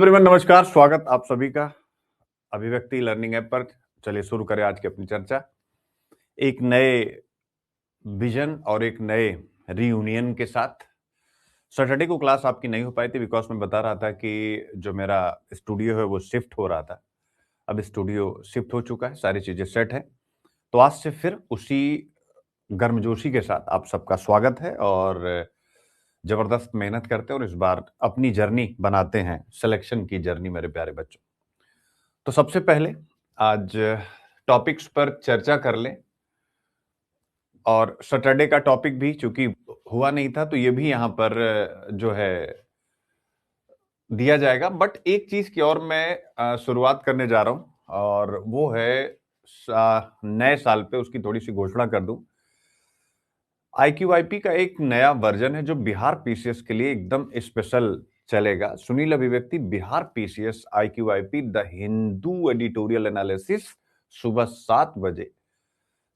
Everyone नमस्कार, स्वागत आप सभी का अभिव्यक्ति लर्निंग ऐप पर। चलिए शुरू करें आज की अपनी चर्चा एक नए विजन और एक नए रीयूनियन के साथ। सैटरडे को क्लास आपकी नहीं हो पाई थी बिकॉज मैं बता रहा था कि जो मेरा स्टूडियो है वो शिफ्ट हो रहा था। अब स्टूडियो शिफ्ट हो चुका है, सारी चीजें सेट है, तो आज से फिर उसी गर्मजोशी के साथ आप सबका स्वागत है और जबरदस्त मेहनत करते हैं और इस बार अपनी जर्नी बनाते हैं, सिलेक्शन की जर्नी मेरे प्यारे बच्चों। तो सबसे पहले आज टॉपिक्स पर चर्चा कर लें और सैटरडे का टॉपिक भी चूंकि हुआ नहीं था तो ये भी यहां पर जो है दिया जाएगा। बट एक चीज की और मैं शुरुआत करने जा रहा हूं और वो है नए साल पे उसकी थोड़ी सी घोषणा कर दूं। IQIP का एक नया वर्जन है जो बिहार पीसीएस के लिए एकदम स्पेशल चलेगा। सुनील अभिव्यक्ति Bihar PCS IQIP the Hindu editorial analysis सुबह 7 बजे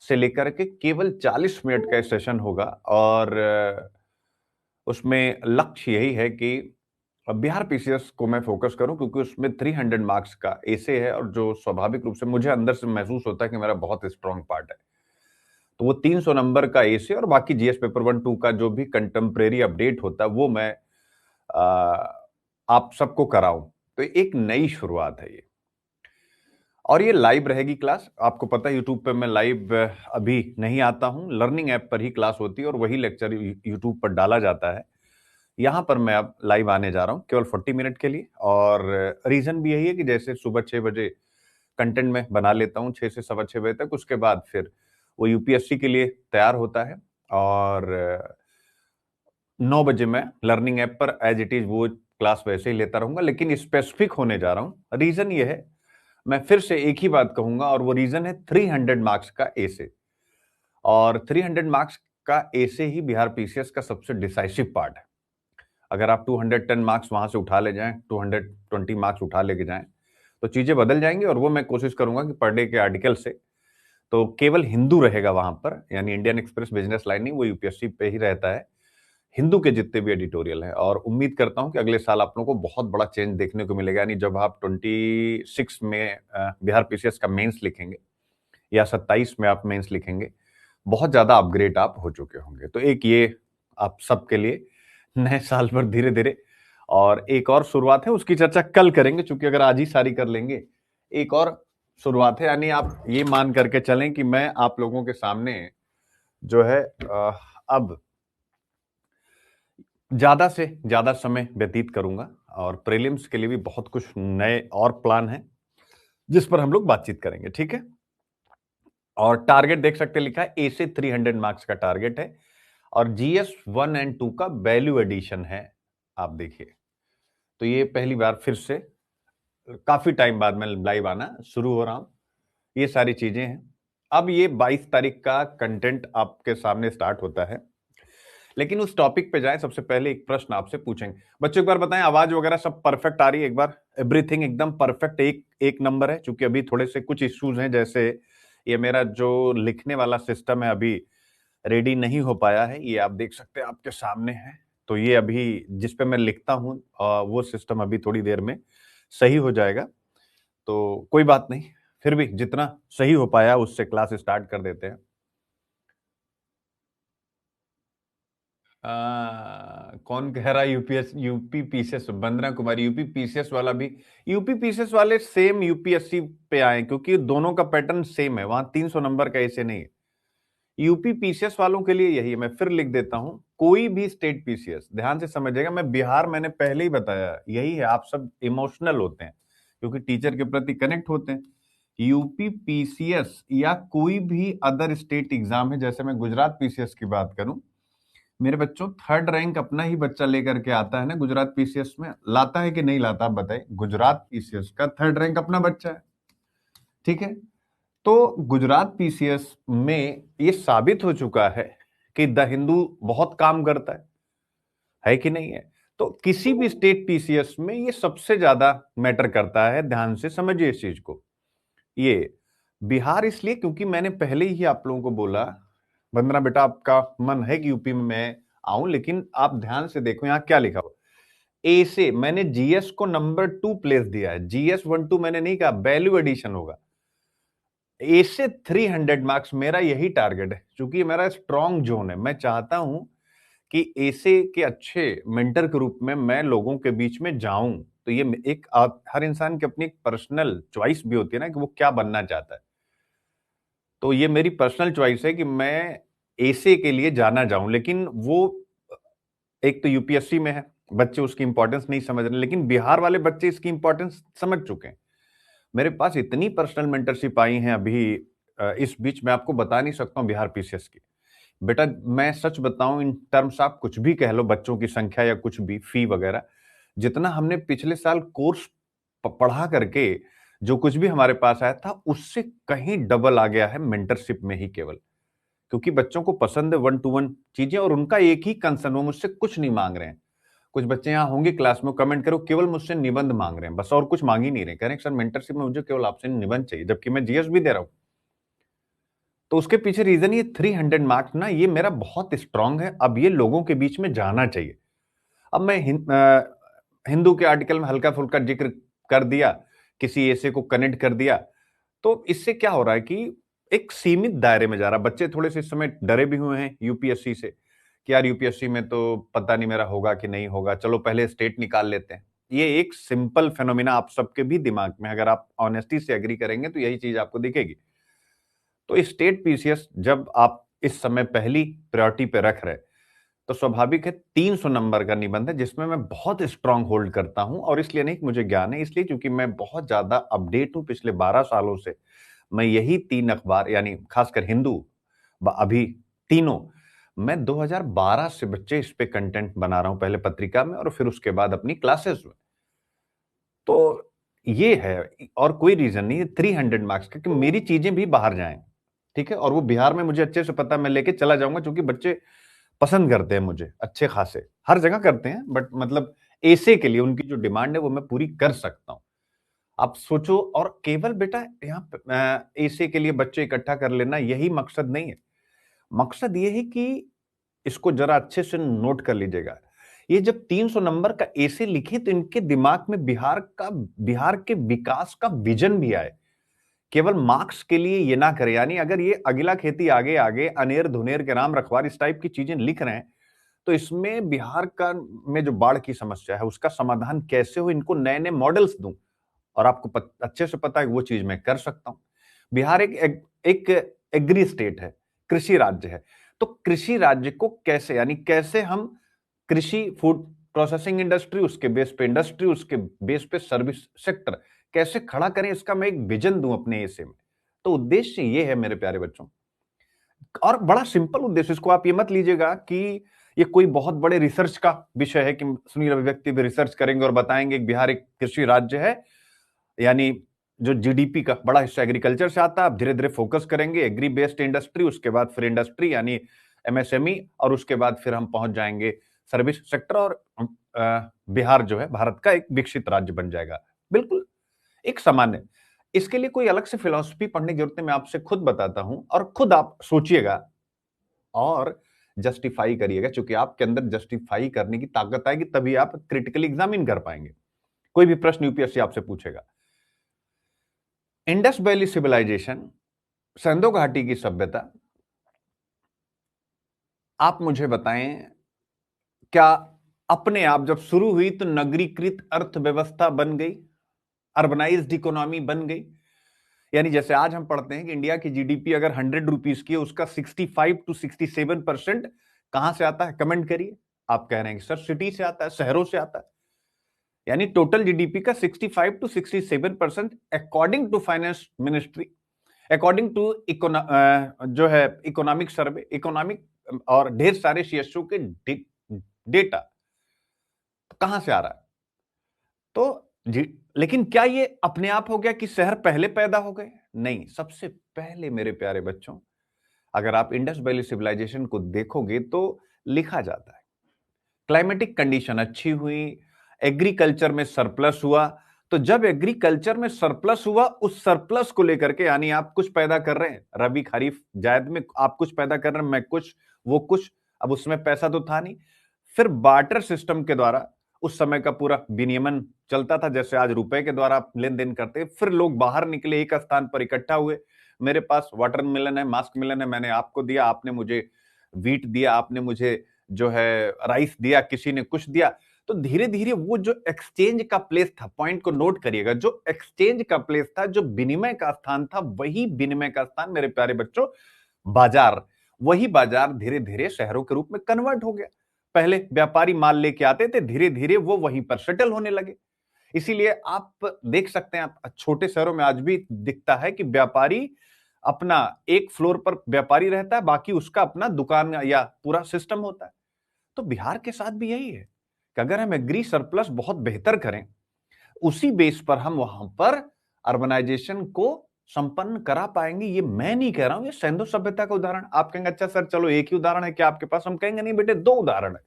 से लेकर के केवल 40 मिनट का सेशन होगा और उसमें लक्ष्य यही है कि बिहार पीसीएस को मैं फोकस करूं क्योंकि उसमें 300 मार्क्स का एसे है और जो स्वाभाविक रूप से मुझे अंदर से महसूस होता है कि मेरा बहुत स्ट्रांग पार्ट है। तो वो 300 नंबर का एसे और बाकी जीएस पेपर 1-2 का जो भी कंटेम्प्रेरी अपडेट होता है वो मैं आप सबको कराऊं। तो एक नई शुरुआत है ये और ये लाइव रहेगी क्लास। आपको पता है यूट्यूब पे मैं लाइव अभी नहीं आता हूं, लर्निंग ऐप पर ही क्लास होती है और वही लेक्चर यूट्यूब पर डाला जाता है। यहां पर मैं अब लाइव आने जा रहा हूं केवल 40 मिनट के लिए और रीजन भी यही है कि जैसे सुबह 6 बजे कंटेंट में बना लेता हूं 6 से सवा 6 बजे तक, उसके बाद फिर वो यूपीएससी के लिए तैयार होता है और 9 बजे मैं लर्निंग ऐप पर एज इट इज वो क्लास वैसे ही लेता रहूंगा, लेकिन स्पेसिफिक होने जा रहा हूं। रीजन ये है, मैं फिर से एक ही बात कहूंगा और वो रीजन है 300 मार्क्स का एसे। और 300 मार्क्स का एसे ही बिहार पीसीएस का सबसे डिसाइसिव पार्ट है। अगर आप 210 मार्क्स वहां से उठा ले जाएं, 220 मार्क्स उठा लेके जाएं तो चीजें बदल जाएंगी और वो मैं कोशिश करूंगा कि पर डे के आर्टिकल से तो केवल हिंदू रहेगा वहां पर, यानी इंडियन एक्सप्रेस बिजनेस लाइन नहीं, वो यूपीएससी पे ही रहता है। हिंदू के जितने भी एडिटोरियल हैं और उम्मीद करता हूं कि अगले साल आप लोगों को बहुत बड़ा चेंज देखने को मिलेगा। यानी जब आप 26 में बिहार पीसीएस का मेंस लिखेंगे या 27 में आप मेंस लिखेंगे, बहुत ज्यादा अपग्रेड आप हो चुके होंगे। तो एक ये आप सबके लिए नए साल पर धीरे धीरे और एक और शुरुआत है, उसकी चर्चा कल करेंगे क्योंकि अगर आज ही सारी कर लेंगे एक और शुरुआत है। यानी आप ये मान करके चलें कि मैं आप लोगों के सामने जो है अब ज्यादा से ज्यादा समय व्यतीत करूंगा और प्रीलिम्स के लिए भी बहुत कुछ नए और प्लान हैं जिस पर हम लोग बातचीत करेंगे, ठीक है। और टारगेट देख सकते लिखा है ए से 300 मार्क्स का टारगेट है और जीएस 1 एंड 2 का वैल्यू एडिशन है। आप देखिए, तो ये पहली बार फिर से काफी टाइम बाद मैं लाइव आना शुरू हो रहा हूं। ये सारी चीजें हैं। अब ये 22 तारीख का कंटेंट आपके सामने स्टार्ट होता है, लेकिन उस टॉपिक पे जाएं सबसे पहले एक प्रश्न आपसे पूछेंगे। बच्चों एक बार बताएं, आवाज वगैरह सब परफेक्ट आ रही है? एक बार एवरीथिंग एकदम परफेक्ट, एक एक नंबर है। क्योंकि अभी थोड़े से कुछ इश्यूज हैं, जैसे ये मेरा जो लिखने वाला सिस्टम है अभी रेडी नहीं हो पाया है। ये आप देख सकते हैं आपके सामने है। तो ये अभी जिस पे मैं लिखता हूं वो सिस्टम अभी थोड़ी देर में सही हो जाएगा। तो कोई बात नहीं, फिर भी जितना सही हो पाया उससे क्लास स्टार्ट कर देते हैं। कौन कह रहा है UPS UP PCS? Vandana Kumari, UP PCS वाला भी, यूपी पीसीएस वाले सेम यूपीएससी पे आए क्योंकि दोनों का पैटर्न सेम है, वहां 300 नंबर का ऐसे नहीं है। यूपी पीसीएस वालों के लिए यही है। मैं फिर लिख देता हूं, कोई भी स्टेट पीसीएस, ध्यान से समझिएगा। मैं बिहार मैंने पहले ही बताया यही है। आप सब इमोशनल होते हैं क्योंकि टीचर के प्रति कनेक्ट होते हैं। यूपी पीसीएस या कोई भी अदर स्टेट एग्जाम है, जैसे मैं गुजरात पीसीएस की बात करूं, मेरे बच्चों 3rd रैंक अपना ही बच्चा लेकर के आता है ना गुजरात पीसीएस में, लाता है कि नहीं लाता? आप बताइए। गुजरात पीसीएस का 3rd रैंक अपना बच्चा है, ठीक है। तो गुजरात पीसीएस में ये साबित हो चुका है कि द हिंदू बहुत काम करता है कि नहीं है? तो किसी भी स्टेट पीसीएस में ये सबसे ज्यादा मैटर करता है। ध्यान से समझिए इस चीज को। ये बिहार इसलिए क्योंकि मैंने पहले ही आप लोगों को बोला, वंदना बेटा आपका मन है कि यूपी में मैं आऊं, लेकिन आप ध्यान से देखो यहां क्या लिखा हो। ए से मैंने जीएस को नंबर 2 प्लेस दिया है। जीएस 1-2 मैंने नहीं कहा, वैल्यू एडिशन होगा। ए से 300 मार्क्स मेरा यही टारगेट है, क्योंकि ये मेरा स्ट्रॉन्ग जोन है। मैं चाहता हूं कि ऐसे के अच्छे मेंटर के रूप में मैं लोगों के बीच में जाऊं। तो ये एक हर इंसान की अपनी एक पर्सनल चॉइस भी होती है ना कि वो क्या बनना चाहता है। तो ये मेरी पर्सनल चॉइस है कि मैं ऐसे के लिए जाना चाहूं, लेकिन वो एक तो यूपीएससी में है, बच्चे उसकी इंपॉर्टेंस नहीं समझ रहे, लेकिन बिहार वाले बच्चे इसकी इंपॉर्टेंस समझ चुके हैं। मेरे पास इतनी पर्सनल मेंटरशिप आई हैं अभी इस बीच, मैं आपको बता नहीं सकता हूं बिहार पीसीएस की। बेटा मैं सच बताऊं, इन टर्म्स आप कुछ भी कह लो, बच्चों की संख्या या कुछ भी फी वगैरह, जितना हमने पिछले साल कोर्स पढ़ा करके जो कुछ भी हमारे पास आया था उससे कहीं डबल आ गया है मेंटरशिप में ही केवल। क्योंकि बच्चों को पसंद है 1-to-1 चीजें, और उनका एक ही कंसर्न, वो मुझसे कुछ नहीं मांग रहे हैं। कुछ बच्चे यहाँ होंगे क्लास में, कमेंट करो, केवल मुझसे निबंध मांग रहे हैं बस, और कुछ मांग ही नहीं रहे। कह रहे हैं सर मेंटरशिप में मुझे केवल आपसे निबंध चाहिए, जबकि मैं जीएस भी दे रहा हूं। तो उसके पीछे रीजन ये 300 मार्क्स ना, ये मेरा बहुत स्ट्रांग है। अब ये लोगों के बीच में जाना चाहिए। अब मैं हिंदू के आर्टिकल में हल्का फुल्का जिक्र कर दिया, किसी ऐसे को कनेक्ट कर दिया, तो इससे क्या हो रहा है कि एक सीमित दायरे में जा रहा है। बच्चे थोड़े से इस समय डरे भी हुए हैं यूपीएससी से कि यार यूपीएससी में तो पता नहीं मेरा होगा कि नहीं होगा, चलो पहले स्टेट निकाल लेते हैं। ये एक सिंपल फेनोमिना आप सबके भी दिमाग में, अगर आप ऑनेस्टी से एग्री करेंगे तो यही चीज आपको दिखेगी। तो स्टेट पीसीएस जब आप इस समय पहली प्रायोरिटी पे रख रहे, तो स्वाभाविक है 300 नंबर का निबंध है जिसमें मैं बहुत स्ट्रांग होल्ड करता हूं। और इसलिए नहीं कि मुझे ज्ञान है, इसलिए क्योंकि मैं बहुत ज्यादा अपडेट हूं पिछले 12 सालों से। मैं यही 3 अखबार, यानी खासकर हिंदू, अभी तीनों, मैं 2012 से बच्चे इस पे कंटेंट बना रहा हूं, पहले पत्रिका में और फिर उसके बाद अपनी क्लासेस में। तो ये है, और कोई रीजन नहीं है 300 मार्क्स का कि मेरी चीजें भी बाहर जाएं। ठीक है, और वो बिहार में मुझे अच्छे से पता, मैं लेके चला जाऊंगा, क्योंकि बच्चे पसंद करते हैं मुझे अच्छे खासे, हर जगह करते हैं, बट मतलब ऐसे के लिए उनकी जो डिमांड है वो मैं पूरी कर सकता हूं। आप सोचो, और केवल बेटा यहाँ ऐसे के लिए बच्चे इकट्ठा कर लेना यही मकसद नहीं है। मकसद ये है कि इसको जरा अच्छे से नोट कर लीजिएगा। ये जब 300 नंबर का ऐसे लिखे तो इनके दिमाग में बिहार के विकास का विजन भी आए। केवल मार्क्स के लिए ये ना करे, यानी अगर ये अगला खेती आगे आगे अनेर धुनेर के राम रखवार इस टाइप की चीजें लिख रहे हैं, तो इसमें बिहार का में जो बाढ़ की समस्या है उसका समाधान कैसे हो, इनको नए नए मॉडल्स दूं। और आपको अच्छे से पता है वो चीज मैं कर सकता हूं। बिहार एक एग्री स्टेट है, कृषि राज्य है। तो कृषि राज्य को कैसे, यानी कैसे हम कृषि, फूड प्रोसेसिंग इंडस्ट्री, उसके बेस पे इंडस्ट्री, उसके बेस पे सर्विस सेक्टर कैसे खड़ा करें, इसका मैं एक विजन दूं अपने ऐसे में। तो उद्देश्य ये है मेरे प्यारे बच्चों, और बड़ा सिंपल उद्देश्य। इसको आप ये मत लीजिएगा कि ये कोई बहुत बड़े रिसर्च का विषय है कि सुनील अभिव्यक्ति भी रिसर्च करेंगे और बताएंगे कि बिहार एक कृषि राज्य है, यानी जो जीडीपी का बड़ा हिस्सा एग्रीकल्चर से आता है। आप धीरे धीरे फोकस करेंगे एग्री बेस्ड इंडस्ट्री, उसके बाद फिर इंडस्ट्री यानी एमएसएमई, और उसके बाद फिर हम पहुंच जाएंगे सर्विस सेक्टर, और बिहार जो है भारत का एक विकसित राज्य बन जाएगा। बिल्कुल एक सामान्य, इसके लिए कोई अलग से फिलॉसफी पढ़ने की जरूरत है, मैं आपसे खुद बताता हूं, और खुद आप सोचिएगा और जस्टिफाई करिएगा, क्योंकि आपके अंदर जस्टिफाई करने की ताकत आएगी तभी आप क्रिटिकली एग्जामिन कर पाएंगे। कोई भी प्रश्न यूपीएससी आपसे पूछेगा, इंडस वैली सिविलाइजेशन, सिंधु घाटी की सभ्यता, आप मुझे बताएं, क्या अपने आप जब शुरू हुई तो नगरीकृत अर्थव्यवस्था बन गई, अर्बनाइज्ड इकोनॉमी बन गई? यानी जैसे आज हम पढ़ते हैं कि इंडिया की जीडीपी अगर 100 रुपीज की है, उसका 65 to 67% कहां से आता है, कमेंट करिए। आप कह रहे हैं कि सर सिटी से आता है, शहरों से आता है। यानी टोटल जीडीपी का 65 to 67% according to finance ministry, according to जो है इकोनॉमिक सर्वे, इकोनॉमिक और ढेर सारे सीएसओ के डेटा कहां से आ रहा है? तो लेकिन क्या ये अपने आप हो गया कि शहर पहले पैदा हो गए? नहीं, सबसे पहले मेरे प्यारे बच्चों, अगर आप इंडस वैली सिविलाइजेशन को देखोगे तो लिखा जाता है क्लाइमेटिक कंडीशन अच्छी हुई, एग्रीकल्चर में सरप्लस हुआ। तो जब एग्रीकल्चर में सरप्लस हुआ, उस सरप्लस को लेकर के, यानी आप कुछ पैदा कर रहे हैं रबी खरीफ जायद में, आप कुछ पैदा कर रहे हैं, मैं कुछ, वो कुछ, अब उसमें पैसा तो था नहीं, फिर बार्टर सिस्टम के द्वारा उस समय का पूरा विनियमन चलता था, जैसे आज रुपए के द्वारा आप लेन देन करते हैं। फिर लोग बाहर निकले, एक स्थान पर इकट्ठा हुए, मेरे पास वाटरमेलन है, मास्क मिलन है, मैंने आपको दिया, आपने मुझे वीट दिया, आपने मुझे जो है राइस दिया, किसी ने कुछ दिया। तो धीरे धीरे वो जो एक्सचेंज का प्लेस था, पॉइंट को नोट करिएगा, जो एक्सचेंज का प्लेस था, जो विनिमय का स्थान था, वही विनिमय का स्थान मेरे प्यारे बच्चों बाजार, वही बाजार धीरे धीरे शहरों के रूप में कन्वर्ट हो गया। पहले व्यापारी माल लेके आते थे, धीरे धीरे वो वहीं पर सेटल होने लगे। इसीलिए आप देख सकते हैं, आप छोटे शहरों में आज भी दिखता है कि व्यापारी अपना एक फ्लोर पर व्यापारी रहता है, बाकी उसका अपना दुकान या पूरा सिस्टम होता है। तो बिहार के साथ भी यही है कि अगर हम एग्री सरप्लस बहुत बेहतर करें, उसी बेस पर हम वहां पर अर्बनाइजेशन को संपन्न करा पाएंगे। ये मैं नहीं कह रहा हूं, ये सैंधव सभ्यता का उदाहरण। आप कहेंगे अच्छा सर चलो एक ही उदाहरण है क्या आपके पास? हम कहेंगे नहीं बेटे, दो उदाहरण है।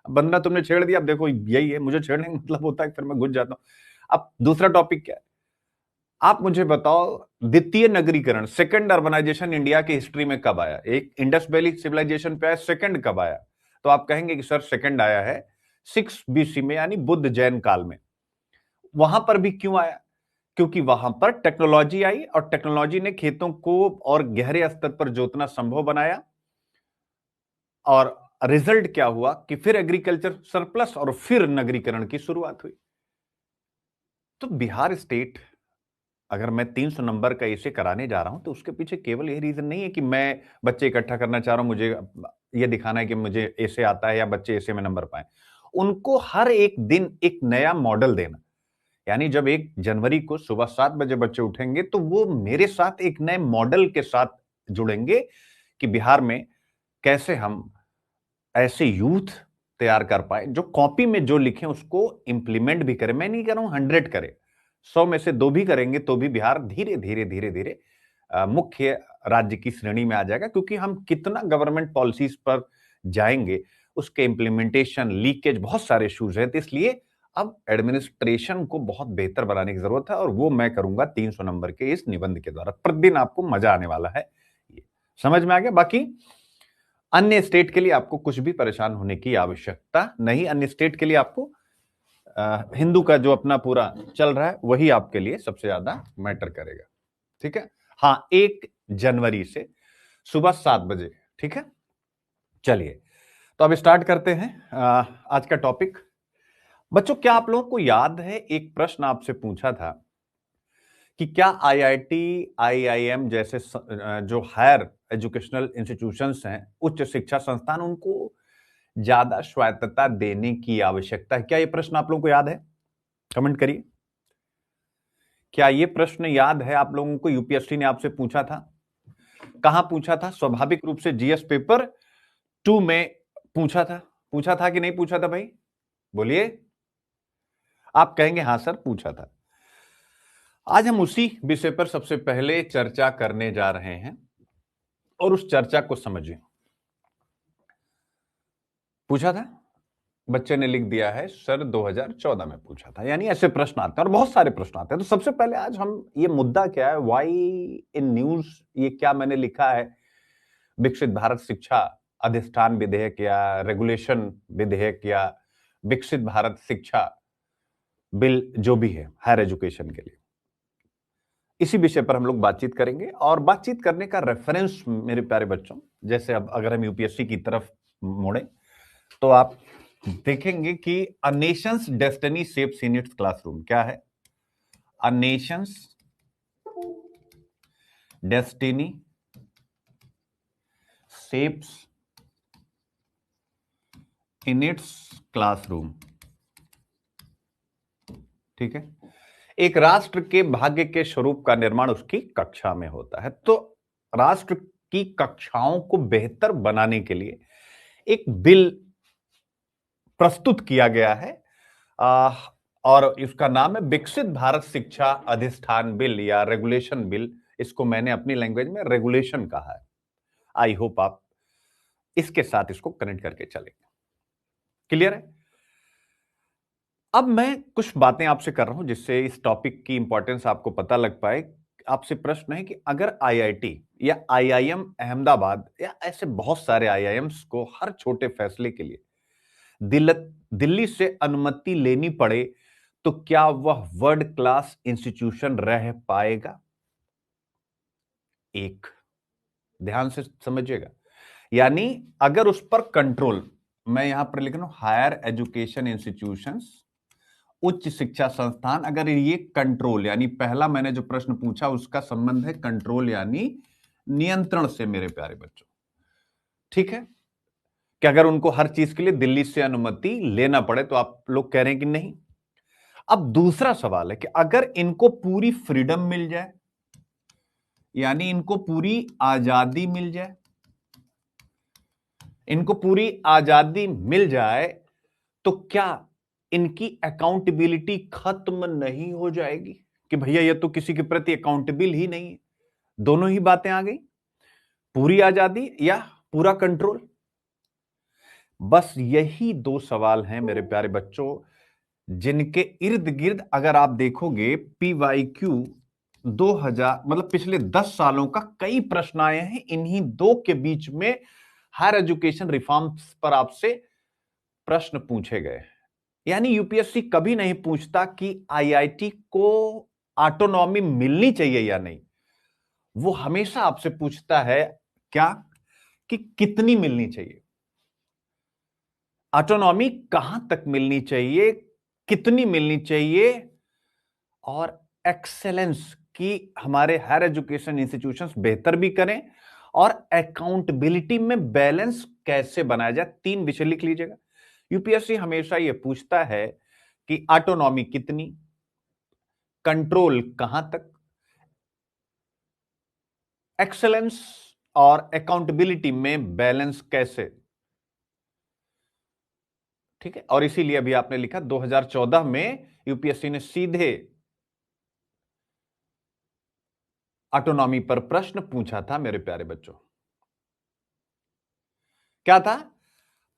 बंदा तुमने छेड़ दिया, अब देखो यही है, मुझे छेड़ने का मतलब होता है फिर मैं घुस जाता हूं। अब दूसरा टॉपिक क्या है, आप मुझे बताओ, द्वितीय नगरीकरण, सेकंड अर्बनाइजेशन इंडिया की हिस्ट्री में कब आया? एक इंडस वैली सिविलाइजेशन पे आया, सेकंड कब आया? तो आप कहेंगे कि सर सेकंड आया है 6 BC में, यानी बुद्ध जैन काल में। वहां पर भी क्यों आया? क्योंकि वहां पर टेक्नोलॉजी आई और टेक्नोलॉजी ने खेतों को और गहरे स्तर पर जोतना संभव बनाया, और रिजल्ट क्या हुआ कि फिर एग्रीकल्चर सरप्लस और फिर नगरीकरण की शुरुआत हुई। तो बिहार स्टेट, अगर मैं 300 नंबर का ऐसे कराने जा रहा हूं तो उसके पीछे केवल यही रीजन नहीं है कि मैं बच्चे इकट्ठा करना चाह रहा हूं, मुझे यह दिखाना है कि मुझे ऐसे आता है या बच्चे ऐसे में नंबर पाए। उनको हर एक दिन एक नया मॉडल देना, यानी जब 1 जनवरी को सुबह 7 बजे बच्चे उठेंगे तो वो मेरे साथ एक नए मॉडल के साथ जुड़ेंगे कि बिहार में कैसे हम ऐसे यूथ तैयार कर पाए जो कॉपी में जो लिखे उसको इंप्लीमेंट भी करें। मैं नहीं कह रहा हूं 100 करे, 100 में से 2 भी करेंगे तो भी बिहार धीरे धीरे धीरे धीरे मुख्य राज्य की श्रेणी में आ जाएगा, क्योंकि हम कितना गवर्नमेंट पॉलिसीज पर जाएंगे, उसके इंप्लीमेंटेशन, लीकेज, बहुत सारे इश्यूज हैं। तो इसलिए अब एडमिनिस्ट्रेशन को बहुत बेहतर बनाने की जरूरत है, और वो मैं करूंगा 300 नंबर के इस निबंध के द्वारा। प्रतिदिन आपको मजा आने वाला है, ये समझ में आ गया? बाकी अन्य स्टेट के लिए आपको कुछ भी परेशान होने की आवश्यकता नहीं। अन्य स्टेट के लिए आपको हिंदू का जो अपना पूरा चल रहा है वही आपके लिए सबसे ज्यादा मैटर करेगा, ठीक है? हाँ, 1 जनवरी से सुबह 7 बजे, ठीक है? चलिए, तो अब स्टार्ट करते हैं आज का टॉपिक। बच्चों, क्या आप लोगों को याद है, एक प्रश्न आपसे पूछा था कि क्या आईआईटी, आईआईएम जैसे जो हायर एजुकेशनल इंस्टीट्यूशंस हैं, उच्च शिक्षा संस्थान, उनको ज्यादा स्वायत्तता देने की आवश्यकता है? क्या यह प्रश्न आप लोगों को याद है? कमेंट करिए। क्या यह प्रश्न याद है आप लोगों को? यूपीएससी ने आपसे पूछा था। कहां पूछा था? स्वाभाविक रूप से जीएस पेपर 2 में पूछा था। पूछा था कि नहीं पूछा था भाई? बोलिए। आप कहेंगे हां सर पूछा था। आज हम उसी विषय पर सबसे पहले चर्चा करने जा रहे हैं, और उस चर्चा को समझिए। पूछा था, बच्चे ने लिख दिया है सर 2014 में पूछा था। यानी ऐसे प्रश्न आते हैं और बहुत सारे प्रश्न आते हैं। तो सबसे पहले आज हम, ये मुद्दा क्या है, वाई इन न्यूज, ये क्या मैंने लिखा है, विकसित भारत शिक्षा अधिष्ठान विधेयक या रेगुलेशन विधेयक या विकसित भारत शिक्षा बिल, जो भी है हायर एजुकेशन के लिए, इसी विषय पर हम लोग बातचीत करेंगे। और बातचीत करने का रेफरेंस मेरे प्यारे बच्चों, जैसे अब अगर हम यूपीएससी की तरफ मुड़े तो आप देखेंगे कि अ Nations destiny shapes in its classroom. क्या है? अ Nations destiny shapes in its classroom, ठीक है? एक राष्ट्र के भाग्य के स्वरूप का निर्माण उसकी कक्षा में होता है। तो राष्ट्र की कक्षाओं को बेहतर बनाने के लिए एक बिल प्रस्तुत किया गया है, और इसका नाम है विकसित भारत शिक्षा अधिष्ठान बिल या रेगुलेशन बिल। इसको मैंने अपनी लैंग्वेज में रेगुलेशन कहा है। आई होप आप इसके साथ इसको कनेक्ट करके चलेंगे। क्लियर है? अब मैं कुछ बातें आपसे कर रहा हूं जिससे इस टॉपिक की इंपॉर्टेंस आपको पता लग पाए। आपसे प्रश्न है कि अगर आईआईटी या आईआईएम अहमदाबाद या ऐसे बहुत सारे आईआईएम्स को हर छोटे फैसले के लिए दिल्ली से अनुमति लेनी पड़े तो क्या वह वर्ल्ड क्लास इंस्टीट्यूशन रह पाएगा? एक, ध्यान से समझिएगा, यानी अगर उस पर कंट्रोल, मैं यहां पर लिख रहा हूं हायर एजुकेशन इंस्टीट्यूशंस, उच्च शिक्षा संस्थान, अगर ये कंट्रोल, यानी पहला मैंने जो प्रश्न पूछा उसका संबंध है कंट्रोल यानी नियंत्रण से मेरे प्यारे बच्चों, ठीक है, कि अगर उनको हर चीज के लिए दिल्ली से अनुमति लेना पड़े, तो आप लोग कह रहे हैं कि नहीं। अब दूसरा सवाल है कि अगर इनको पूरी फ्रीडम मिल जाए, यानी इनको पूरी आजादी मिल जाए, इनको पूरी आजादी मिल जाए, तो क्या इनकी अकाउंटेबिलिटी खत्म नहीं हो जाएगी कि भैया ये तो किसी के प्रति अकाउंटेबल ही नहीं है? दोनों ही बातें आ गई, पूरी आजादी या पूरा कंट्रोल। बस यही दो सवाल हैं मेरे प्यारे बच्चों, जिनके इर्द गिर्द अगर आप देखोगे PYQ 2000 मतलब पिछले 10 सालों का कई प्रश्न आए हैं, इन्हीं दो के बीच में हायर एजुकेशन रिफॉर्म्स पर आपसे प्रश्न पूछे गए। यानी यूपीएससी कभी नहीं पूछता कि आईआईटी को ऑटोनॉमी मिलनी चाहिए या नहीं, वो हमेशा आपसे पूछता है क्या, कि कितनी मिलनी चाहिए, ऑटोनॉमी कहां तक मिलनी चाहिए, कितनी मिलनी चाहिए, और एक्सेलेंस की हमारे हायर एजुकेशन इंस्टीट्यूशंस बेहतर भी करें, और अकाउंटेबिलिटी में बैलेंस कैसे बनाया जाए। 3 विषय लिख लीजिएगा। यूपीएससी हमेशा यह पूछता है कि ऑटोनॉमी कितनी, कंट्रोल कहां तक, एक्सेलेंस और अकाउंटेबिलिटी में बैलेंस कैसे, ठीक है। और इसीलिए अभी आपने लिखा 2014 में यूपीएससी ने सीधे ऑटोनॉमी पर प्रश्न पूछा था मेरे प्यारे बच्चों। क्या था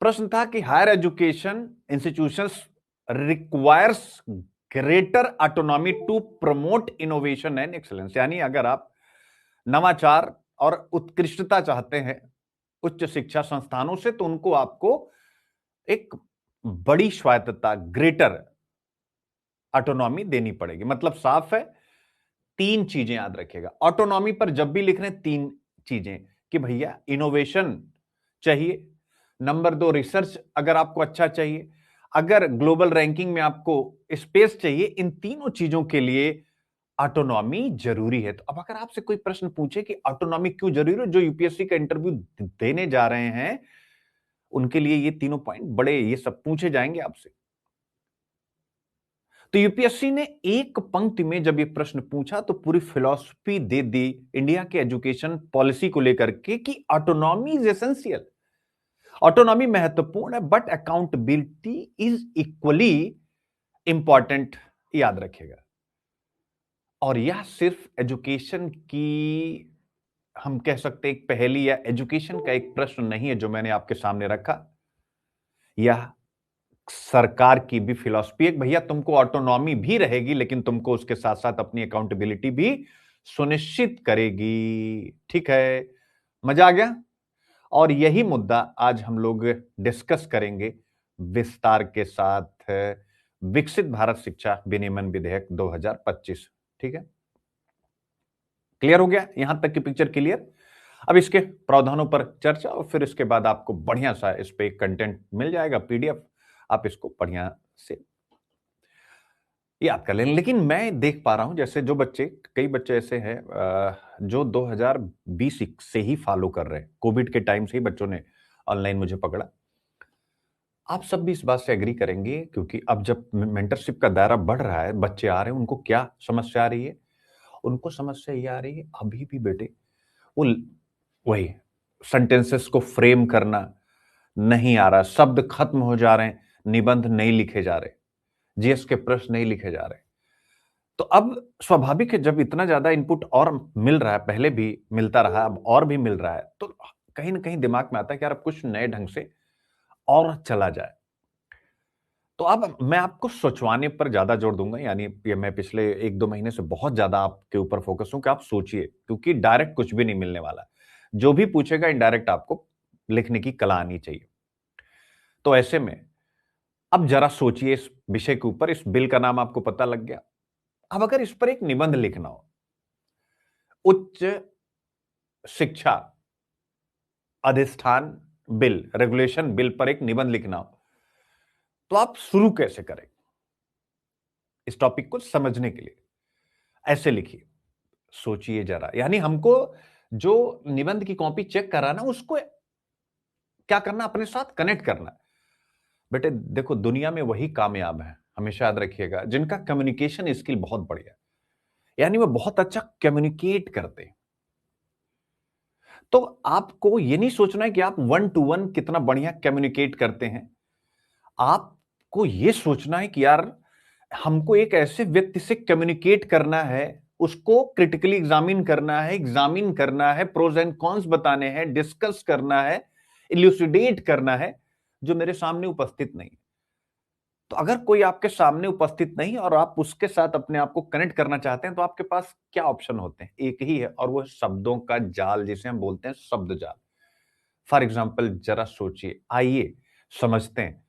प्रश्न? था कि higher education institutions requires greater autonomy to promote innovation and excellence, यानी अगर आप नवाचार और उत्कृष्टता चाहते हैं उच्च शिक्षा संस्थानों से, तो उनको आपको एक बड़ी स्वायत्तता, ग्रेटर ऑटोनॉमी देनी पड़ेगी। मतलब साफ है, 3 चीजें याद रखिएगा ऑटोनॉमी पर जब भी लिख रहे हैं, 3 चीजें, कि भैया इनोवेशन चाहिए, नंबर 2 रिसर्च अगर आपको अच्छा चाहिए, अगर ग्लोबल रैंकिंग में आपको स्पेस चाहिए, इन तीनों चीजों के लिए ऑटोनॉमी जरूरी है। तो अब अगर आपसे कोई प्रश्न पूछे कि ऑटोनॉमी क्यों जरूरी है, जो यूपीएससी का इंटरव्यू देने जा रहे हैं उनके लिए ये तीनों पॉइंट बड़े ये सब पूछे जाएंगे आपसे। तो यूपीएससी ने एक पंक्ति में जब ये प्रश्न पूछा तो पूरी फिलॉसफी दे दी इंडिया के एजुकेशन पॉलिसी को लेकर के कि ऑटोनॉमी इज एसेंशियल, ऑटोनॉमी महत्वपूर्ण है, but accountability is equally important, याद रखिएगा। और यह सिर्फ एजुकेशन की, हम कह सकते हैं एक पहेली या एजुकेशन का एक प्रश्न नहीं है जो मैंने आपके सामने रखा, यह सरकार की भी फिलॉसफी है। भैया तुमको ऑटोनॉमी भी रहेगी, लेकिन तुमको उसके साथ साथ अपनी अकाउंटेबिलिटी भी सुनिश्चित करेगी, ठीक है। मजा आ गया? और यही मुद्दा आज हम लोग डिस्कस करेंगे विस्तार के साथ, विकसित भारत शिक्षा विनियमन विधेयक 2025, ठीक है। क्लियर हो गया? यहां तक की पिक्चर क्लियर? अब इसके प्रावधानों पर चर्चा, और फिर इसके बाद आपको बढ़िया सा इस पे कंटेंट मिल जाएगा, पीडीएफ, आप इसको बढ़िया से याद कर लें। लेकिन मैं देख पा रहा हूं जैसे जो बच्चे, कई बच्चे ऐसे हैं जो 2020 से ही फॉलो कर रहे हैं, कोविड के टाइम से ही बच्चों ने ऑनलाइन मुझे पकड़ा। आप सब भी इस बात से एग्री करेंगे, क्योंकि अब जब मेंटरशिप का दायरा बढ़ रहा है, बच्चे आ रहे हैं, उनको क्या समस्या आ रही है? उनको समस्या ये आ रही है अभी भी बेटे, वो वही सेंटेंसेस को फ्रेम करना नहीं आ रहा, शब्द खत्म हो जा रहे हैं, निबंध नहीं लिखे जा रहे, जीएस के प्रश्न नहीं लिखे जा रहे। तो अब स्वाभाविक है, जब इतना ज्यादा इनपुट और मिल रहा है, पहले भी मिलता रहा, अब और भी मिल रहा है, तो कहीं ना कहीं दिमाग में आता है कि यार अब कुछ नए ढंग से और चला जाए। तो अब मैं आपको सोचवाने पर ज्यादा जोर दूंगा, यानी ये मैं पिछले 1-2 महीने से बहुत ज्यादा आपके ऊपर फोकस हूं कि आप सोचिए, क्योंकि डायरेक्ट कुछ भी नहीं मिलने वाला, जो भी पूछेगा इनडायरेक्ट आपको लिखने की कला आनी चाहिए। तो ऐसे में अब जरा सोचिए इस विषय के ऊपर, इस बिल का नाम आपको पता लग गया। अब अगर इस पर एक निबंध लिखना हो, उच्च शिक्षा अधिष्ठान बिल, रेगुलेशन बिल पर एक निबंध लिखना हो, तो आप शुरू कैसे करें इस टॉपिक को समझने के लिए? ऐसे लिखिए, सोचिए जरा, यानी हमको जो निबंध की कॉपी चेक कर रहा है ना, उसको क्या करना, अपने साथ कनेक्ट करना है। बेटे देखो, दुनिया में वही कामयाब है, हमेशा याद रखिएगा, जिनका कम्युनिकेशन स्किल बहुत बढ़िया है, यानी वो बहुत अच्छा कम्युनिकेट करते हैं। तो आपको ये नहीं सोचना है कि आप 1 to 1 कितना बढ़िया कम्युनिकेट करते हैं। आपको ये सोचना है कि यार हमको एक ऐसे व्यक्ति से कम्युनिकेट करना है, उसको क्रिटिकली एग्जामिन करना है, प्रोज एंड कॉन्स बताने हैं, डिस्कस करना है, इल्यूसिडेट करना है, जो मेरे सामने उपस्थित नहीं। तो अगर कोई आपके सामने उपस्थित नहीं और आप उसके साथ अपने आप को कनेक्ट करना चाहते हैं, तो आपके पास क्या ऑप्शन होते हैं? एक ही है, और वो शब्दों का जाल, जिसे हम बोलते हैं शब्द जाल। फॉर एग्जाम्पल जरा सोचिए, आइए समझते हैं।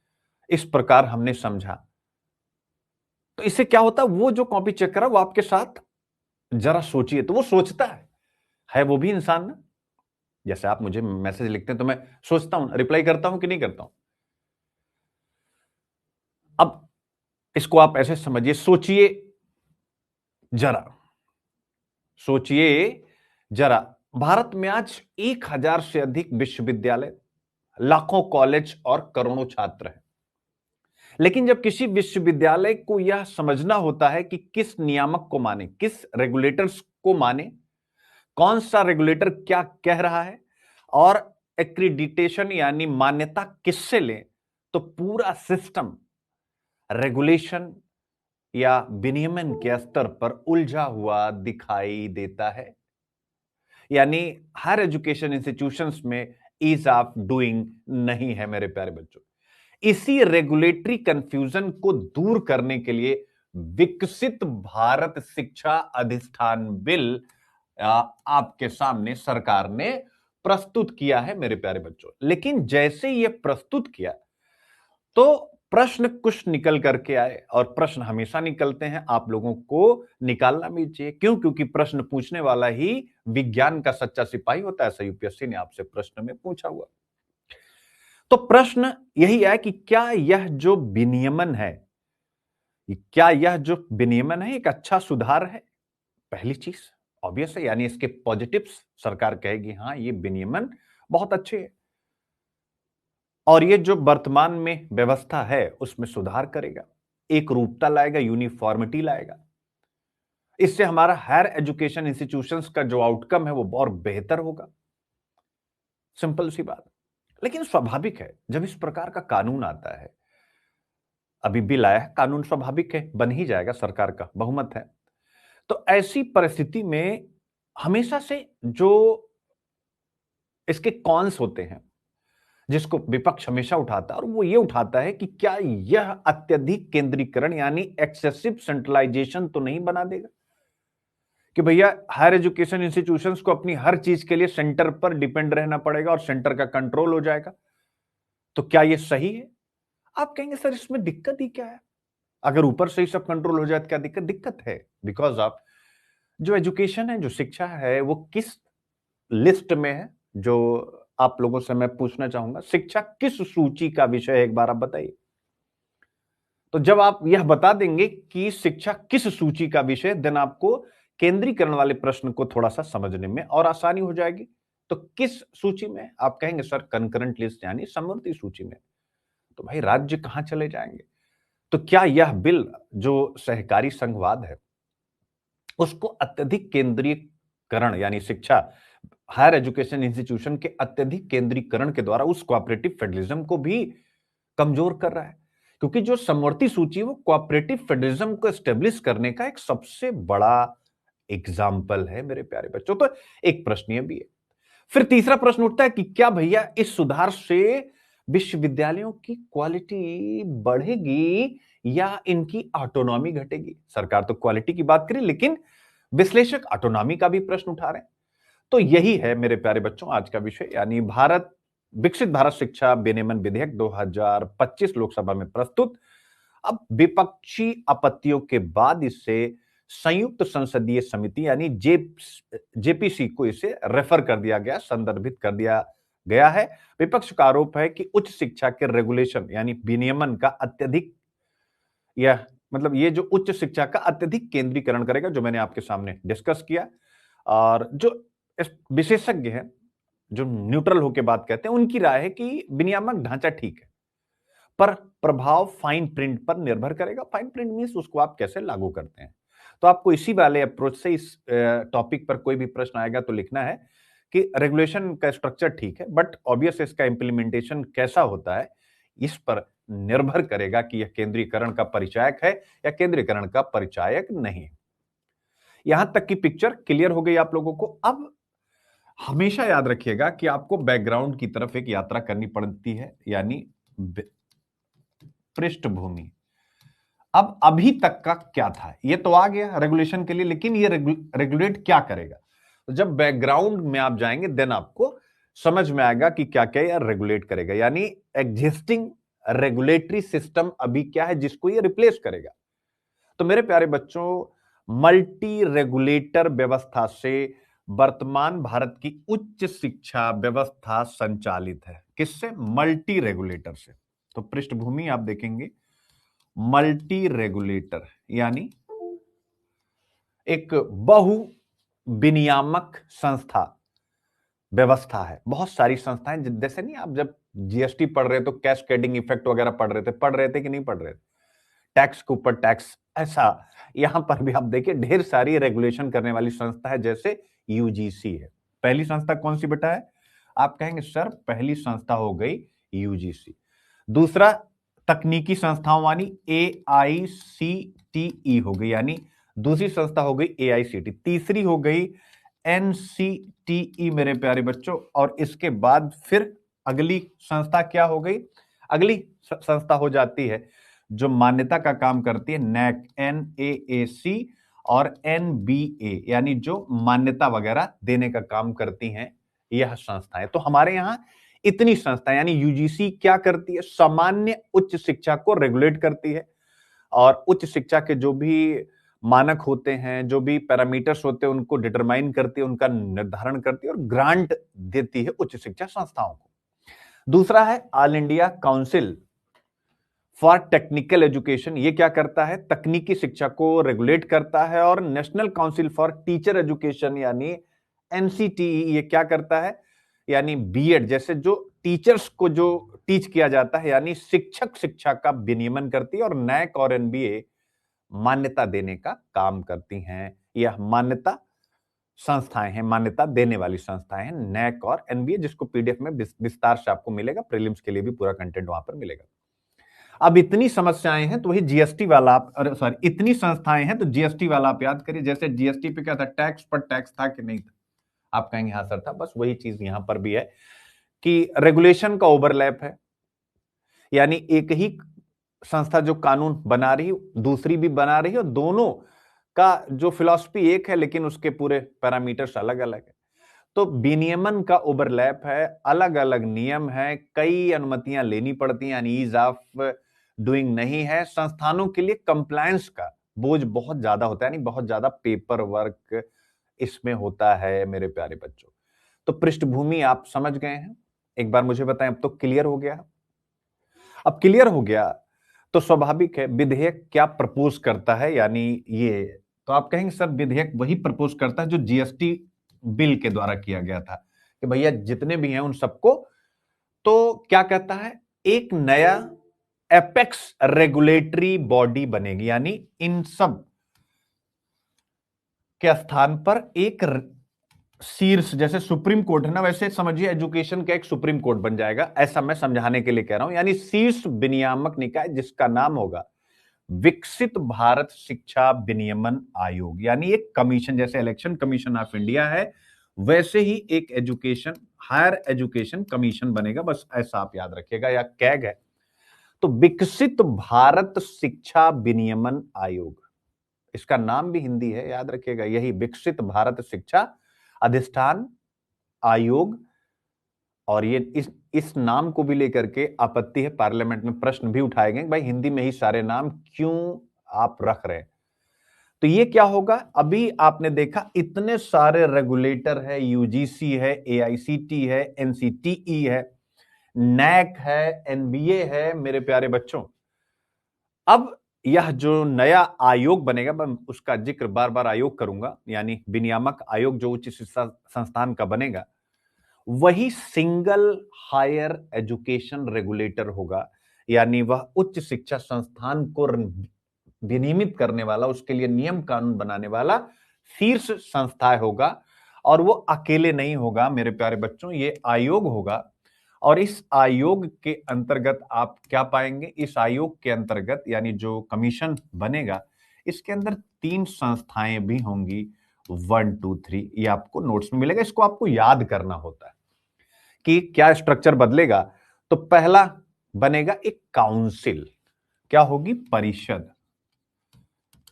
इस प्रकार हमने समझा, तो इससे क्या होता है, वो जो कॉपी चेक करा वो आपके साथ जरा सोचिए, तो वो सोचता है वो भी इंसान ना। जैसे आप मुझे मैसेज लिखते हैं तो मैं सोचता हूं, रिप्लाई करता हूं कि नहीं करता हूं। अब इसको आप ऐसे समझिए, सोचिए जरा, सोचिए जरा, भारत में आज 1,000 से अधिक विश्वविद्यालय, लाखों कॉलेज और करोड़ों छात्र हैं। लेकिन जब किसी विश्वविद्यालय को यह समझना होता है कि किस नियामक को माने, किस रेगुलेटर्स को माने, कौन सा रेगुलेटर क्या कह रहा है, और एक्रीडिटेशन यानी मान्यता किससे लें, तो पूरा सिस्टम रेगुलेशन या विनियमन के स्तर पर उलझा हुआ दिखाई देता है। यानी हायर एजुकेशन इंस्टीट्यूशंस में ईज ऑफ डूइंग नहीं है मेरे प्यारे बच्चों। इसी रेगुलेटरी कंफ्यूजन को दूर करने के लिए विकसित भारत शिक्षा अधिष्ठान बिल आपके सामने सरकार ने प्रस्तुत किया है मेरे प्यारे बच्चों। लेकिन जैसे यह प्रस्तुत किया, तो प्रश्न कुछ निकल करके आए, और प्रश्न हमेशा निकलते हैं, आप लोगों को निकालना भी चाहिए। क्यों? क्योंकि प्रश्न पूछने वाला ही विज्ञान का सच्चा सिपाही होता है। ऐसा यूपीएससी ने आपसे प्रश्न में पूछा हुआ। तो प्रश्न यही है कि क्या यह जो विनियमन है, क्या यह जो विनियमन है एक अच्छा सुधार है? पहली चीज ऑब्वियस है, यानी इसके पॉजिटिव्स सरकार कहेगी हाँ ये विनियमन बहुत अच्छे है, और ये जो वर्तमान में व्यवस्था है उसमें सुधार करेगा, एक रूपता लाएगा, यूनिफॉर्मिटी लाएगा। इससे हमारा हायर एजुकेशन इंस्टीट्यूशंस का जो आउटकम है वो और बेहतर होगा। सिंपल सी बात। लेकिन स्वाभाविक है, जब इस प्रकार का कानून आता है, अभी बिल आया है, कानून स्वाभाविक है बन ही जाएगा, सरकार का बहुमत है। तो ऐसी परिस्थिति में हमेशा से जो इसके कॉन्स होते हैं, जिसको विपक्ष हमेशा उठाता है, और वो ये उठाता है कि क्या यह अत्यधिक केंद्रीकरण यानी एक्सेसिव सेंट्रलाइजेशन तो नहीं बना देगा, कि भैया हायर एजुकेशन इंस्टीट्यूशंस को अपनी हर चीज के लिए सेंटर पर डिपेंड रहना पड़ेगा और सेंटर का कंट्रोल हो जाएगा। तो क्या यह सही है? आप कहेंगे सर इसमें दिक्कत ही क्या है, अगर ऊपर से ही सब कंट्रोल हो जाए तो क्या दिक्कत? दिक्कत है, बिकॉज ऑफ जो एजुकेशन है, जो शिक्षा है, वो किस लिस्ट में है, जो आप लोगों से मैं पूछना चाहूंगा, शिक्षा किस सूची का विषय है, एक बार आप बताइए। तो जब आप यह बता देंगे कि शिक्षा किस सूची का विषय, देन आपको केंद्रीकरण वाले प्रश्न को थोड़ा सा समझने में और आसानी हो जाएगी। तो किस सूची में? आप कहेंगे सर कंकरेंट लिस्ट यानी समवर्ती सूची में। तो भाई राज्य कहां चले जाएंगे? तो क्या यह बिल जो सहकारी संघवाद है उसको अत्यधिक केंद्रीकरण यानी शिक्षा हायर एजुकेशन इंस्टीट्यूशन के अत्यधिक केंद्रीकरण के द्वारा उस कोऑपरेटिव फेडरलिज्म को भी कमजोर कर रहा है? क्योंकि जो समवर्ती सूची वो कोऑपरेटिव फेडरलिज्म को एस्टेब्लिश करने का एक सबसे बड़ा एग्जाम्पल है मेरे प्यारे बच्चों। तो एक प्रश्न ये भी है। फिर तीसरा प्रश्न उठता है कि क्या भैया इस सुधार से विश्वविद्यालयों की क्वालिटी बढ़ेगी या इनकी ऑटोनॉमी घटेगी? सरकार तो क्वालिटी की बात करी, लेकिन विश्लेषक ऑटोनॉमी का भी प्रश्न उठा रहे हैं। तो यही है मेरे प्यारे बच्चों आज का विषय, यानी भारत विकसित भारत शिक्षा विनियमन विधेयक 2025 लोकसभा में प्रस्तुत। अब विपक्षी आपत्तियों के बाद इसे संयुक्त संसदीय समिति यानी जेपीसी को इसे रेफर कर दिया गया, संदर्भित कर दिया गया है। विपक्ष का आरोप है कि उच्च शिक्षा के रेगुलेशन यानी विनियमन का अत्यधिक यह मतलब ये जो उच्च शिक्षा का अत्यधिक केंद्रीकरण करेगा, जो मैंने आपके सामने डिस्कस किया। और जो विशेषज्ञ हैं, जो न्यूट्रल होकर बात कहते हैं, उनकी राय है कि विनियामक ढांचा ठीक है, पर प्रभाव फाइन प्रिंट पर निर्भर करेगा। फाइन प्रिंट मींस उसको आप कैसे लागू करते हैं। तो आपको इसी वाले अप्रोच से इस टॉपिक पर कोई भी प्रश्न आएगा तो लिखना है कि रेगुलेशन का स्ट्रक्चर ठीक है, बट ऑब्वियस इसका इंप्लीमेंटेशन कैसा होता है, इस पर निर्भर करेगा कि यह केंद्रीकरण का परिचायक है या केंद्रीकरण का परिचायक नहीं। यहां तक की पिक्चर क्लियर हो गई आप लोगों को। अब हमेशा याद रखिएगा कि आपको बैकग्राउंड की तरफ एक यात्रा करनी पड़ती है, यानी पृष्ठभूमि। अब अभी तक का क्या था, ये तो आ गया रेगुलेशन के लिए, लेकिन ये रेगुलेट क्या करेगा। तो जब बैकग्राउंड में आप जाएंगे देन आपको समझ में आएगा कि क्या क्या ये रेगुलेट करेगा, यानी एग्जिस्टिंग रेगुलेटरी सिस्टम अभी क्या है जिसको ये रिप्लेस करेगा। तो मेरे प्यारे बच्चों, मल्टी रेगुलेटर व्यवस्था से वर्तमान भारत की उच्च शिक्षा व्यवस्था संचालित है। किससे? मल्टी रेगुलेटर से। तो पृष्ठभूमि आप देखेंगे, मल्टी रेगुलेटर यानी एक बहु विनियामक संस्था व्यवस्था है। बहुत सारी संस्थाएं, जैसे नहीं आप जब जीएसटी पढ़ रहे तो कैस्केडिंग इफेक्ट वगैरह पढ़ रहे थे कि नहीं पढ़ रहे थे, टैक्स के ऊपर टैक्स, ऐसा यहां पर भी आप देखिए ढेर सारी रेगुलेशन करने वाली संस्था है, जैसे यूजीसी है। पहली संस्था कौन सी बेटा है? आप कहेंगे सर पहली संस्था हो गई यूजीसी। दूसरा तकनीकी संस्थाओं वाली एआईसीटीई हो गई, यानी दूसरी संस्था हो गई एआईसीटी। तीसरी हो गई एनसीटीई मेरे प्यारे बच्चों। और इसके बाद फिर अगली संस्था क्या हो गई? अगली संस्था हो जाती है जो मान्यता का काम करती है, नैक, NAAC और NBA, यानी जो मान्यता वगैरह देने का काम करती हैं यह संस्थाएं। तो हमारे यहां इतनी संस्थाएं, यानी यूजीसी क्या करती है? सामान्य उच्च शिक्षा को रेगुलेट करती है और उच्च शिक्षा के जो भी मानक होते हैं, जो भी पैरामीटर्स होते हैं, उनको डिटरमाइन करती है, उनका निर्धारण करती है और ग्रांट देती है उच्च शिक्षा संस्थाओं को। दूसरा है all India council for technical education. ये क्या करता है? तकनीकी शिक्षा को रेगुलेट करता है। और national council for teacher education यानी एनसीटीई, ये क्या करता है? यानी बीएड जैसे जो टीचर्स को जो टीच किया जाता है, यानी शिक्षक शिक्षा का विनियमन करती है। और नैक और एनबीए मान्यता देने का काम करती हैं। यह मान्यता संस्थाएं हैं, मान्यता देने वाली संस्थाएं हैं, नैक और एनबीए, जिसको पीडीएफ में विस्तार से आपको मिलेगा। प्रीलिम्स के लिए भी पूरा कंटेंट वहां पर मिलेगा। अब इतनी समस्याएं हैं तो वही जीएसटी वाला आप, अरे सॉरी, इतनी संस्थाएं हैं तो जीएसटी वाला आप याद करिए। जैसे जीएसटी पे क्या था? टैक्स पर टैक्स था कि नहीं था? आप कहेंगे हाँ सर था। बस वही चीज यहां पर भी है कि रेगुलेशन का ओवरलैप है, यानी एक ही संस्था जो कानून बना रही दूसरी भी बना रही है, और दोनों का जो फिलॉसफी एक है लेकिन उसके पूरे पैरामीटर्स अलग अलग है। तो विनियमन का ओवरलैप है, अलग अलग नियम है, कई अनुमतियां लेनी पड़ती हैं, यानी ईज ऑफ डूइंग नहीं है। संस्थानों के लिए कंप्लायंस का बोझ बहुत ज्यादा होता है, यानी बहुत ज्यादा पेपर वर्क इसमें होता है मेरे प्यारे बच्चों। तो पृष्ठभूमि आप समझ गए हैं? एक बार मुझे बताएं, अब तो क्लियर हो गया? अब क्लियर हो गया तो स्वाभाविक है विधेयक क्या प्रपोज करता है, यानी ये तो आप कहेंगे सर विधेयक वही प्रपोज करता है जो जीएसटी बिल के द्वारा किया गया था कि भैया जितने भी हैं उन सबको। तो क्या कहता है? एक नया एपेक्स रेगुलेटरी बॉडी बनेगी, यानी इन सब के स्थान पर एक शीर्ष, जैसे सुप्रीम कोर्ट है ना, वैसे समझिए एजुकेशन का एक सुप्रीम कोर्ट बन जाएगा। ऐसा मैं समझाने के लिए कह रहा हूं, यानी शीर्ष विनियामक निकाय जिसका नाम होगा विकसित भारत शिक्षा विनियमन आयोग, यानी एक कमीशन, जैसे इलेक्शन कमीशन ऑफ इंडिया है वैसे ही एक एजुकेशन, हायर एजुकेशन कमीशन बनेगा। बस ऐसा आप याद रखिएगा, या कैग है। तो विकसित भारत शिक्षा विनियमन आयोग, इसका नाम भी हिंदी है, याद रखिएगा, यही विकसित भारत शिक्षा अधिष्ठान आयोग और ये इस नाम को भी लेकर के आपत्ति है, पार्लियामेंट में प्रश्न भी उठाए गए, भाई हिंदी में ही सारे नाम क्यों आप रख रहे हैं। तो ये क्या होगा, अभी आपने देखा इतने सारे रेगुलेटर है, यूजीसी है, एआईसीटी है, एनसीटीई है, नैक है, एनबीए है, मेरे प्यारे बच्चों। अब यह जो नया आयोग बनेगा, मैं उसका जिक्र बार बार आयोग करूंगा, यानी विनियामक आयोग जो उच्च शिक्षा संस्थान का बनेगा, वही सिंगल हायर एजुकेशन रेगुलेटर होगा, यानी वह उच्च शिक्षा संस्थान को विनियमित करने वाला, उसके लिए नियम कानून बनाने वाला शीर्ष संस्था होगा। और वो अकेले नहीं होगा मेरे प्यारे बच्चों, ये आयोग होगा। और इस आयोग के अंतर्गत आप क्या पाएंगे, इस आयोग के अंतर्गत यानी जो कमीशन बनेगा, इसके अंदर 3 संस्थाएं भी होंगी, 1 2 3, ये आपको नोट्स में मिलेगा। इसको आपको याद करना होता है कि क्या स्ट्रक्चर बदलेगा। तो पहला बनेगा एक काउंसिल, क्या होगी, परिषद।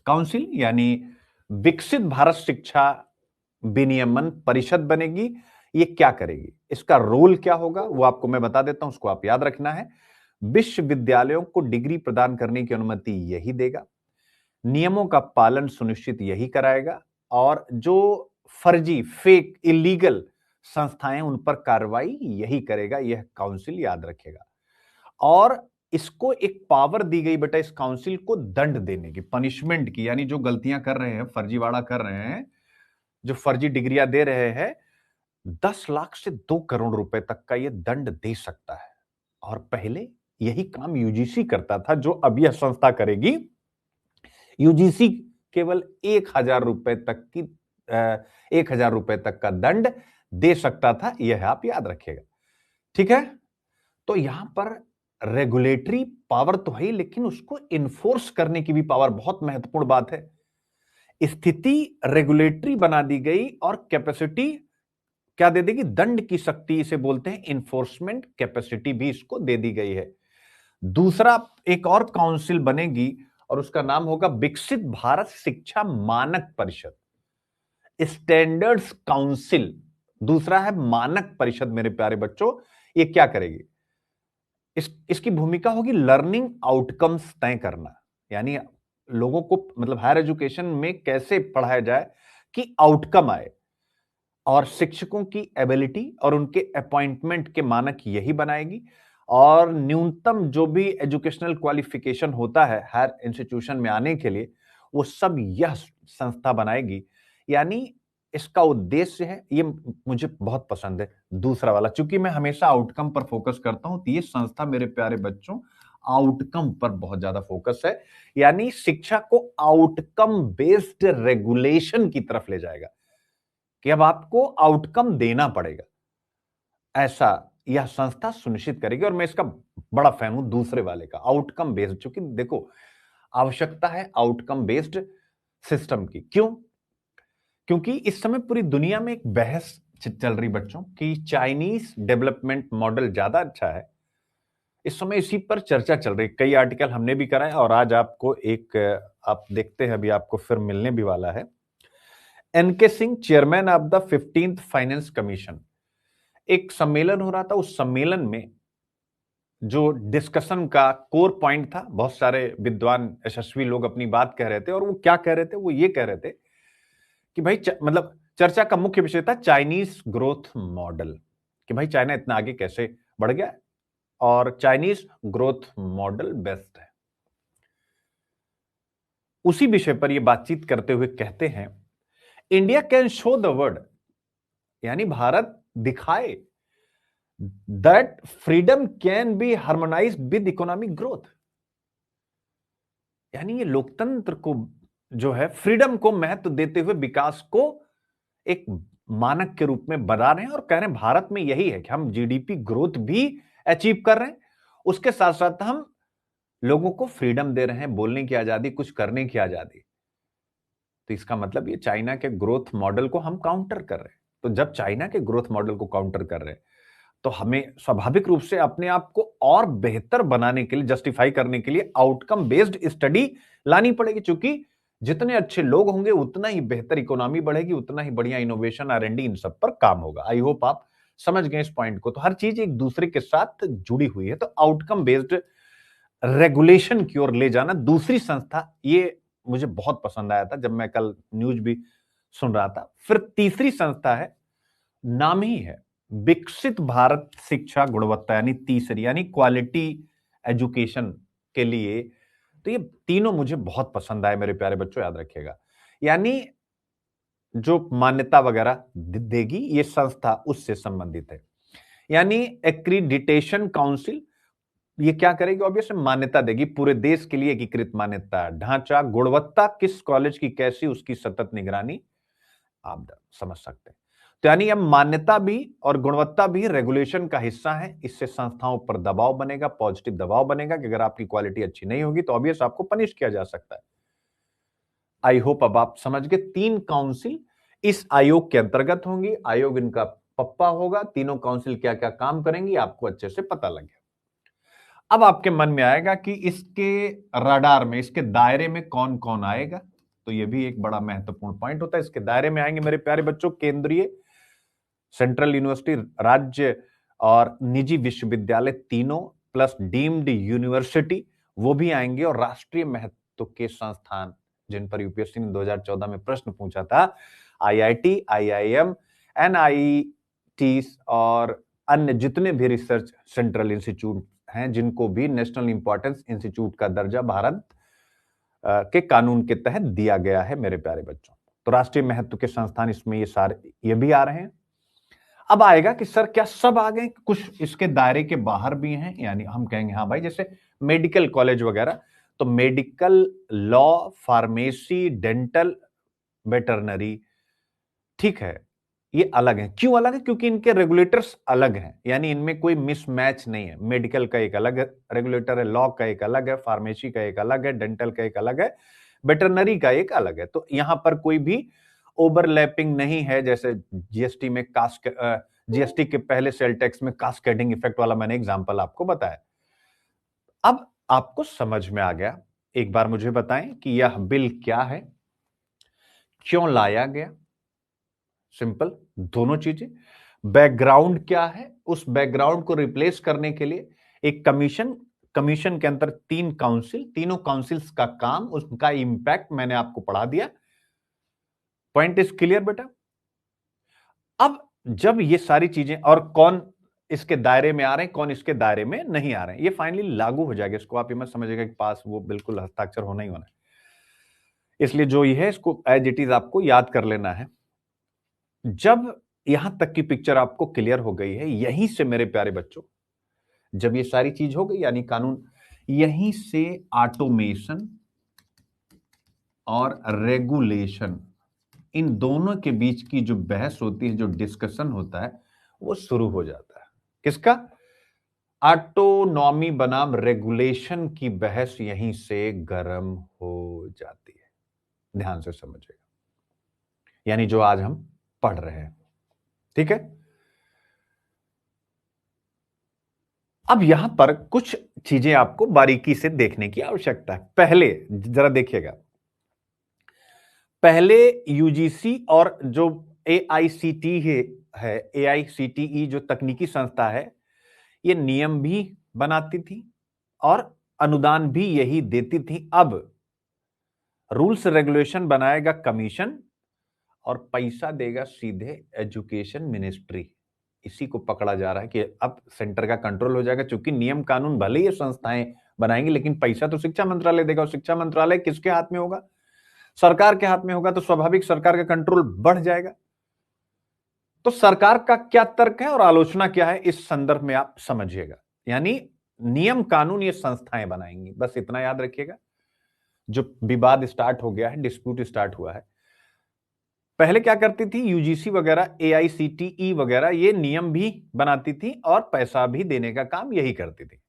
काउंसिल यानी विकसित भारत शिक्षा विनियमन परिषद बनेगी। ये क्या करेगी, इसका रोल क्या होगा, वो आपको मैं बता देता हूं, उसको आप याद रखना है। विश्वविद्यालयों को डिग्री प्रदान करने की अनुमति यही देगा, नियमों का पालन सुनिश्चित यही कराएगा, और जो फर्जी, फेक, इलीगल संस्थाएं उन पर कार्रवाई यही करेगा। यह काउंसिल याद रखेगा। और इसको एक पावर दी गई बेटा, इस काउंसिल को दंड देने की, पनिशमेंट की, यानी जो गलतियां कर रहे हैं, फर्जीवाड़ा कर रहे हैं, जो फर्जी डिग्रियां दे रहे हैं, 10 लाख से 2 करोड़ रुपए तक का यह दंड दे सकता है। और पहले यही काम यूजीसी करता था, जो अब यह संस्था करेगी। यूजीसी केवल 1,000 रुपए तक की 1,000 रुपए तक का दंड दे सकता था, यह आप याद रखिएगा। ठीक है, तो यहां पर रेगुलेटरी पावर तो है, लेकिन उसको इन्फोर्स करने की भी पावर, बहुत महत्वपूर्ण बात है। स्थिति रेगुलेटरी बना दी गई और कैपेसिटी क्या दे देगी, दंड की शक्ति इसे बोलते हैं, इन्फोर्समेंट कैपेसिटी भी इसको दे दी गई है। दूसरा, एक और काउंसिल बनेगी और उसका नाम होगा विकसित भारत शिक्षा मानक परिषद, स्टैंडर्ड्स काउंसिल। दूसरा है मानक परिषद। मेरे प्यारे बच्चों, ये क्या करेगी, इसकी भूमिका होगी लर्निंग आउटकम्स तय करना, यानी लोगों को, मतलब हायर एजुकेशन में कैसे पढ़ाया जाए कि आउटकम आए, और शिक्षकों की एबिलिटी और उनके अपॉइंटमेंट के मानक यही बनाएगी। और न्यूनतम जो भी एजुकेशनल क्वालिफिकेशन होता है हायर इंस्टीट्यूशन में आने के लिए, वो सब यह संस्था बनाएगी। यानी इसका उद्देश्य है, ये मुझे बहुत पसंद है दूसरा वाला, क्योंकि मैं हमेशा आउटकम पर फोकस करता हूं, तो ये संस्था मेरे प्यारे बच्चों आउटकम पर बहुत ज्यादा फोकस है, यानी शिक्षा को आउटकम बेस्ड रेगुलेशन की तरफ ले जाएगा, कि अब आपको आउटकम देना पड़ेगा, ऐसा यह संस्था सुनिश्चित करेगी। और मैं इसका बड़ा फैन हूं दूसरे वाले का, आउटकम बेस्ड, क्योंकि देखो आवश्यकता है आउटकम बेस्ड सिस्टम की। क्यों, क्योंकि इस समय पूरी दुनिया में एक बहस चल रही बच्चों कि चाइनीज डेवलपमेंट मॉडल ज्यादा अच्छा है। इस समय इसी पर चर्चा चल रही, कई आर्टिकल हमने भी कराए, और आज आपको एक, आप देखते हैं अभी आपको फिर मिलने भी वाला है। N K Singh, chairman of the 15th finance commission, एक सम्मेलन हो रहा था। उस सम्मेलन में जो डिस्कशन का कोर पॉइंट था, बहुत सारे विद्वान यशस्वी लोग अपनी बात कह रहे थे, और वो क्या कह रहे थे, वो ये कह रहे थे कि भाई मतलब चर्चा का मुख्य विषय था चाइनीज ग्रोथ मॉडल, कि भाई चाइना इतना आगे कैसे बढ़ गया, और चाइनीज ग्रोथ मॉडल बेस्ट है। उसी विषय पर ये बातचीत करते हुए कहते हैं, India can show the world, यानी भारत दिखाए, that freedom can be harmonised with economic growth, यानी ये लोकतंत्र को जो है, फ्रीडम को महत्व देते हुए विकास को एक मानक के रूप में बना रहे हैं, और कह रहे हैं भारत में यही है कि हम जीडीपी ग्रोथ भी अचीव कर रहे हैं, उसके साथ साथ हम लोगों को फ्रीडम दे रहे हैं, बोलने की आजादी, कुछ करने की आजादी। तो इसका मतलब ये चाइना के ग्रोथ मॉडल को हम काउंटर कर रहे हैं। तो जब चाइना के ग्रोथ मॉडल को काउंटर कर रहे हैं, तो हमें स्वाभाविक रूप से अपने आप को और बेहतर बनाने के लिए, जस्टिफाई करने के लिए आउटकम बेस्ड स्टडी लानी पड़ेगी, क्योंकि जितने अच्छे लोग होंगे उतना ही बेहतर इकोनॉमी बढ़ेगी, उतना ही बढ़िया इनोवेशन, R&D इन सब पर काम होगा। आई होप आप समझ गए इस पॉइंट को? तो हर चीज एक दूसरे के साथ जुड़ी हुई है। तो आउटकम बेस्ड रेगुलेशन की ओर ले जाना दूसरी संस्था, ये मुझे बहुत पसंद आया था जब मैं कल न्यूज भी सुन रहा था। फिर तीसरी संस्था है, नाम ही है, विकसित भारत शिक्षा गुणवत्ता, यानी तीसरी, यानी क्वालिटी एजुकेशन के लिए। तो ये तीनों मुझे बहुत पसंद आए मेरे प्यारे बच्चों, याद रखिएगा। यानी जो मान्यता वगैरह देगी ये संस्था उससे संबंधित है। यानी एक्रीडिटेशन काउंसिल ये क्या करेगी? ऑब्वियसली मान्यता देगी, पूरे देश के लिए एकीकृत मान्यता ढांचा, गुणवत्ता किस कॉलेज की कैसी, उसकी सतत निगरानी, आप समझ सकते हैं। तो यानी अब मान्यता भी और गुणवत्ता भी रेगुलेशन का हिस्सा है। इससे संस्थाओं पर दबाव बनेगा, पॉजिटिव दबाव बनेगा कि अगर आपकी क्वालिटी अच्छी नहीं होगी तो ऑब्वियस आपको पनिश किया जा सकता है। आई होप अब आप समझ गए। 3 काउंसिल इस आयोग के अंतर्गत होंगी। आयोग इनका पप्पा होगा। तीनों काउंसिल क्या क्या काम करेंगी आपको अच्छे से पता लग गया। अब आपके मन में आएगा कि इसके रडार में, इसके दायरे में कौन कौन आएगा। तो यह भी एक बड़ा महत्वपूर्ण पॉइंट होता है। इसके दायरे में आएंगे मेरे प्यारे बच्चों केंद्रीय, सेंट्रल यूनिवर्सिटी, राज्य और निजी विश्वविद्यालय तीनों, प्लस डीम्ड यूनिवर्सिटी वो भी आएंगे, और राष्ट्रीय महत्व के संस्थान जिन पर यूपीएससी ने 2014 में प्रश्न पूछा था, आईआईटी, आईआईएम, एनआईटी और अन्य जितने भी रिसर्च सेंट्रल इंस्टीट्यूट हैं जिनको भी नेशनल इंपॉर्टेंस इंस्टीट्यूट का दर्जा भारत के कानून के तहत दिया गया है मेरे प्यारे बच्चों। तो राष्ट्रीय महत्व के संस्थान इसमें ये सारे ये भी आ रहे हैं। अब आएगा कि सर क्या सब आ गए? कुछ इसके दायरे के बाहर भी हैं, यानी हम कहेंगे हाँ भाई, जैसे मेडिकल कॉलेज वगैरह। तो medical, law, pharmacy, dental, veterinary, ठीक है, ये अलग है। क्यों अलग है? क्योंकि इनके रेगुलेटर्स अलग हैं, यानी इनमें कोई मिसमैच नहीं है। मेडिकल का एक अलग रेगुलेटर है, लॉ का एक अलग है, फार्मेसी का एक अलग है, डेंटल का एक अलग है, वेटरनरी का एक अलग है। तो यहां पर कोई भी ओवरलैपिंग नहीं है। जैसे जीएसटी में जीएसटी के पहले सेल टैक्स में कास्केडिंग इफेक्ट वाला मैंने एग्जांपल आपको बताया। अब आपको समझ में आ गया। एक बार मुझे बताएं कि यह बिल क्या है, क्यों लाया गया। सिंपल, दोनों चीजें। बैकग्राउंड क्या है, उस बैकग्राउंड को रिप्लेस करने के लिए एक कमीशन, कमीशन के अंदर 3 काउंसिल, तीनों काउंसिल्स का काम, उसका इंपैक्ट मैंने आपको पढ़ा दिया। पॉइंट इज क्लियर बेटा? अब जब ये सारी चीजें, और कौन इसके दायरे में आ रहे हैं, कौन इसके दायरे में नहीं आ रहे हैं, ये फाइनली लागू हो जाएगा। इसको आप ये मत समझिएगा कि पास वो बिल्कुल हस्ताक्षर होना ही होना है। इसलिए जो ये है इसको एज इट इज आपको याद कर लेना है। जब यहां तक की पिक्चर आपको क्लियर हो गई है, यहीं से मेरे प्यारे बच्चों, जब ये सारी चीज हो गई यानी कानून, यहीं से ऑटोमेशन और रेगुलेशन, इन दोनों के बीच की जो बहस होती है, जो डिस्कशन होता है, वो शुरू हो जाता है। किसका? ऑटोनॉमी बनाम रेगुलेशन की बहस यहीं से गर्म हो जाती है। ध्यान से समझिएगा, यानी जो आज हम पढ़ रहे हैं, ठीक है। अब यहां पर कुछ चीजें आपको बारीकी से देखने की आवश्यकता है। पहले जरा देखिएगा, पहले यूजीसी और जो एआईसीटी है, एआईसीटीई जो तकनीकी संस्था है, ये नियम भी बनाती थी और अनुदान भी यही देती थी। अब रूल्स रेगुलेशन बनाएगा कमीशन और पैसा देगा सीधे एजुकेशन मिनिस्ट्री। इसी को पकड़ा जा रहा है कि अब सेंटर का कंट्रोल हो जाएगा, क्योंकि नियम कानून भले ही ये संस्थाएं बनाएंगी लेकिन पैसा तो शिक्षा मंत्रालय देगा। और शिक्षा मंत्रालय किसके हाथ में होगा? सरकार के हाथ में होगा। तो स्वाभाविक सरकार का कंट्रोल बढ़ जाएगा। तो सरकार का क्या तर्क है और आलोचना क्या है, इस संदर्भ में आप समझिएगा। यानी नियम कानून ये संस्थाएं बनाएंगी, बस इतना याद रखिएगा। जो विवाद स्टार्ट हो गया है, डिस्प्यूट स्टार्ट हुआ है, पहले क्या करती थी यूजीसी वगैरह, एआईसीटीई वगैरह, ये नियम भी बनाती थी और पैसा भी देने का काम यही करती थी।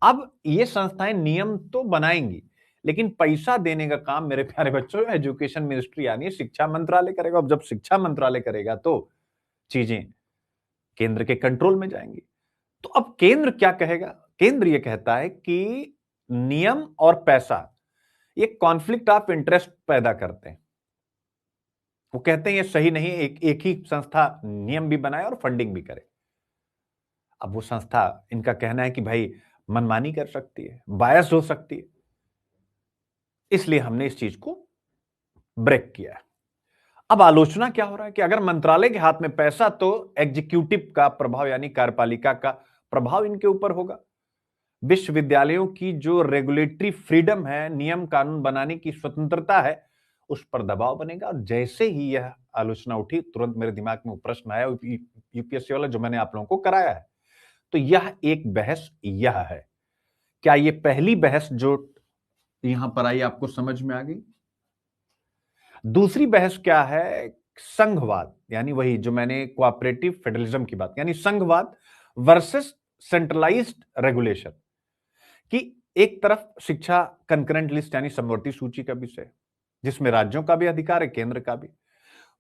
अब ये संस्थाएं नियम तो बनाएंगी लेकिन पैसा देने का काम मेरे प्यारे बच्चों एजुकेशन मिनिस्ट्री यानी शिक्षा मंत्रालय करेगा। अब जब शिक्षा मंत्रालय करेगा तो चीजें केंद्र के कंट्रोल में जाएंगी। तो अब केंद्र क्या कहेगा? केंद्र ये कहता है कि नियम और पैसा ये कॉन्फ्लिक्ट ऑफ इंटरेस्ट पैदा करते हैं। वो कहते हैं ये सही नहीं, एक ही संस्था नियम भी बनाए और फंडिंग भी करे। अब वो संस्था, इनका कहना है कि भाई मनमानी कर सकती है, बायस हो सकती है, इसलिए हमने इस चीज को ब्रेक किया है। अब आलोचना क्या हो रहा है कि अगर मंत्रालय के हाथ में पैसा तो एग्जीक्यूटिव का प्रभाव यानी कार्यपालिका का प्रभाव इनके ऊपर होगा। विश्वविद्यालयों की जो रेगुलेटरी फ्रीडम है, नियम कानून बनाने की स्वतंत्रता है, उस पर दबाव बनेगा। और जैसे ही यह आलोचना उठी, तुरंत मेरे दिमाग में वो प्रश्न आया यूपीएससी वाला जो मैंने आप लोगों को कराया है। तो यह एक बहस यह है, क्या ये पहली बहस जो यहां पर आई आपको समझ में आ गई? दूसरी बहस क्या है? संघवाद, यानी वही जो मैंने कोऑपरेटिव फेडरलिज्म की बात, यानी संघवाद वर्सेस सेंट्रलाइज्ड रेगुलेशन। कि एक तरफ शिक्षा कंकरेंट लिस्ट यानी समवर्ती सूची का विषय, जिसमें राज्यों का भी अधिकार है, केंद्र का भी,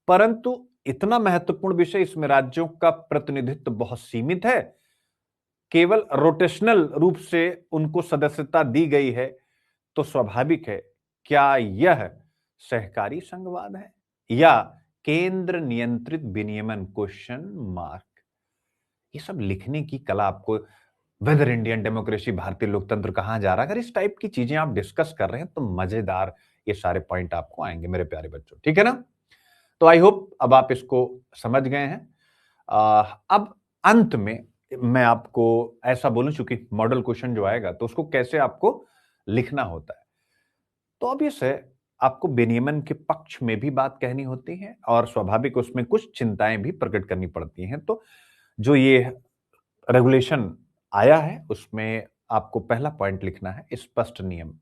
परंतु इतना महत्वपूर्ण विषय, इसमें राज्यों का प्रतिनिधित्व बहुत सीमित है, केवल रोटेशनल रूप से उनको सदस्यता दी गई है। तो स्वाभाविक है, क्या यह सहकारी संघवाद है या केंद्र नियंत्रित विनियमन? Question mark. ये सब लिखने की कला आपको, वेदर इंडियन डेमोक्रेसी, भारतीय लोकतंत्र कहां जा रहा है, अगर इस टाइप की चीजें आप डिस्कस कर रहे हैं तो मजेदार ये सारे पॉइंट आपको आएंगे मेरे प्यारे बच्चों, ठीक है ना? तो आई होप अब आप इसको समझ गए हैं। अब अंत में मैं आपको ऐसा बोलूं, चूंकि मॉडल क्वेश्चन जो आएगा तो उसको कैसे आपको लिखना होता है, तो ऑब्वियस है आपको विनियमन के पक्ष में भी बात कहनी होती है और स्वाभाविक उसमें कुछ चिंताएं भी प्रकट करनी पड़ती हैं। तो जो ये रेगुलेशन आया है उसमें आपको पहला पॉइंट लिखना है स्पष्ट नियम,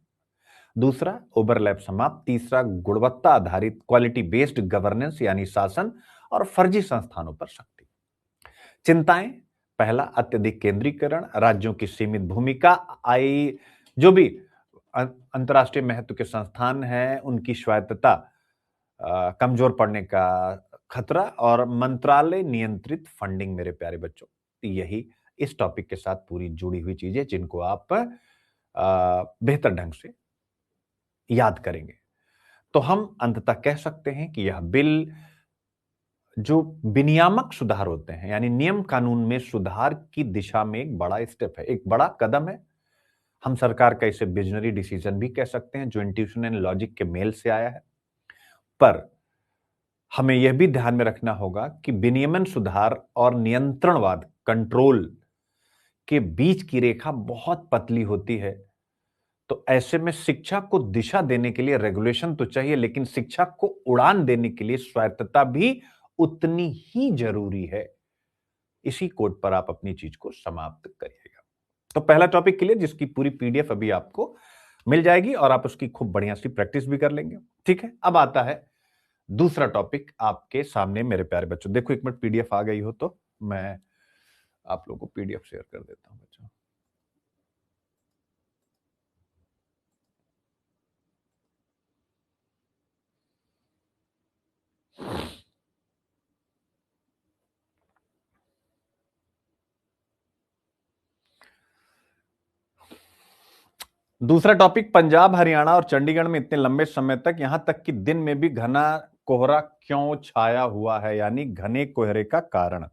दूसरा ओवरलैप समाप्त, तीसरा गुणवत्ता आधारित क्वालिटी बेस्ड गवर्नेंस यानी शासन, और फर्जी संस्थानों पर सख्ती। चिंताएं, पहला अत्यधिक केंद्रीकरण, राज्यों की सीमित भूमिका, आई जो भी अंतर्राष्ट्रीय महत्व के संस्थान हैं उनकी स्वायत्तता कमजोर पड़ने का खतरा, और मंत्रालय नियंत्रित फंडिंग। मेरे प्यारे बच्चों, यही इस टॉपिक के साथ पूरी जुड़ी हुई चीजें जिनको आप बेहतर ढंग से याद करेंगे। तो हम अंततः कह सकते हैं कि यह बिल जो विनियामक सुधार होते हैं यानी नियम कानून में सुधार की दिशा में एक बड़ा स्टेप है, एक बड़ा कदम है। हम सरकार का इसे विजनरी डिसीजन भी कह सकते हैं जो इंट्यूशन एंड लॉजिक के मेल से आया है। पर हमें यह भी ध्यान में रखना होगा कि विनियमन सुधार और नियंत्रणवाद कंट्रोल के बीच की रेखा बहुत पतली होती है। तो ऐसे में शिक्षा को दिशा देने के लिए रेगुलेशन तो चाहिए, लेकिन शिक्षा को उड़ान देने के लिए स्वायत्तता भी उतनी ही जरूरी है। इसी कोड पर आप अपनी चीज को समाप्त करिएगा। तो पहला टॉपिक क्लियर, जिसकी पूरी पीडीएफ अभी आपको मिल जाएगी और आप उसकी खूब बढ़िया सी प्रैक्टिस भी कर लेंगे, ठीक है? अब आता है दूसरा टॉपिक आपके सामने मेरे प्यारे बच्चों। देखो एक मिनट, पीडीएफ आ गई हो तो मैं आप लोगों को पीडीएफ शेयर कर देता हूं बच्चों। दूसरा टॉपिक, पंजाब हरियाणा और चंडीगढ़ में इतने लंबे समय तक, यहां तक कि दिन में भी घना कोहरा क्यों छाया हुआ है, यानी घने कोहरे का कारण।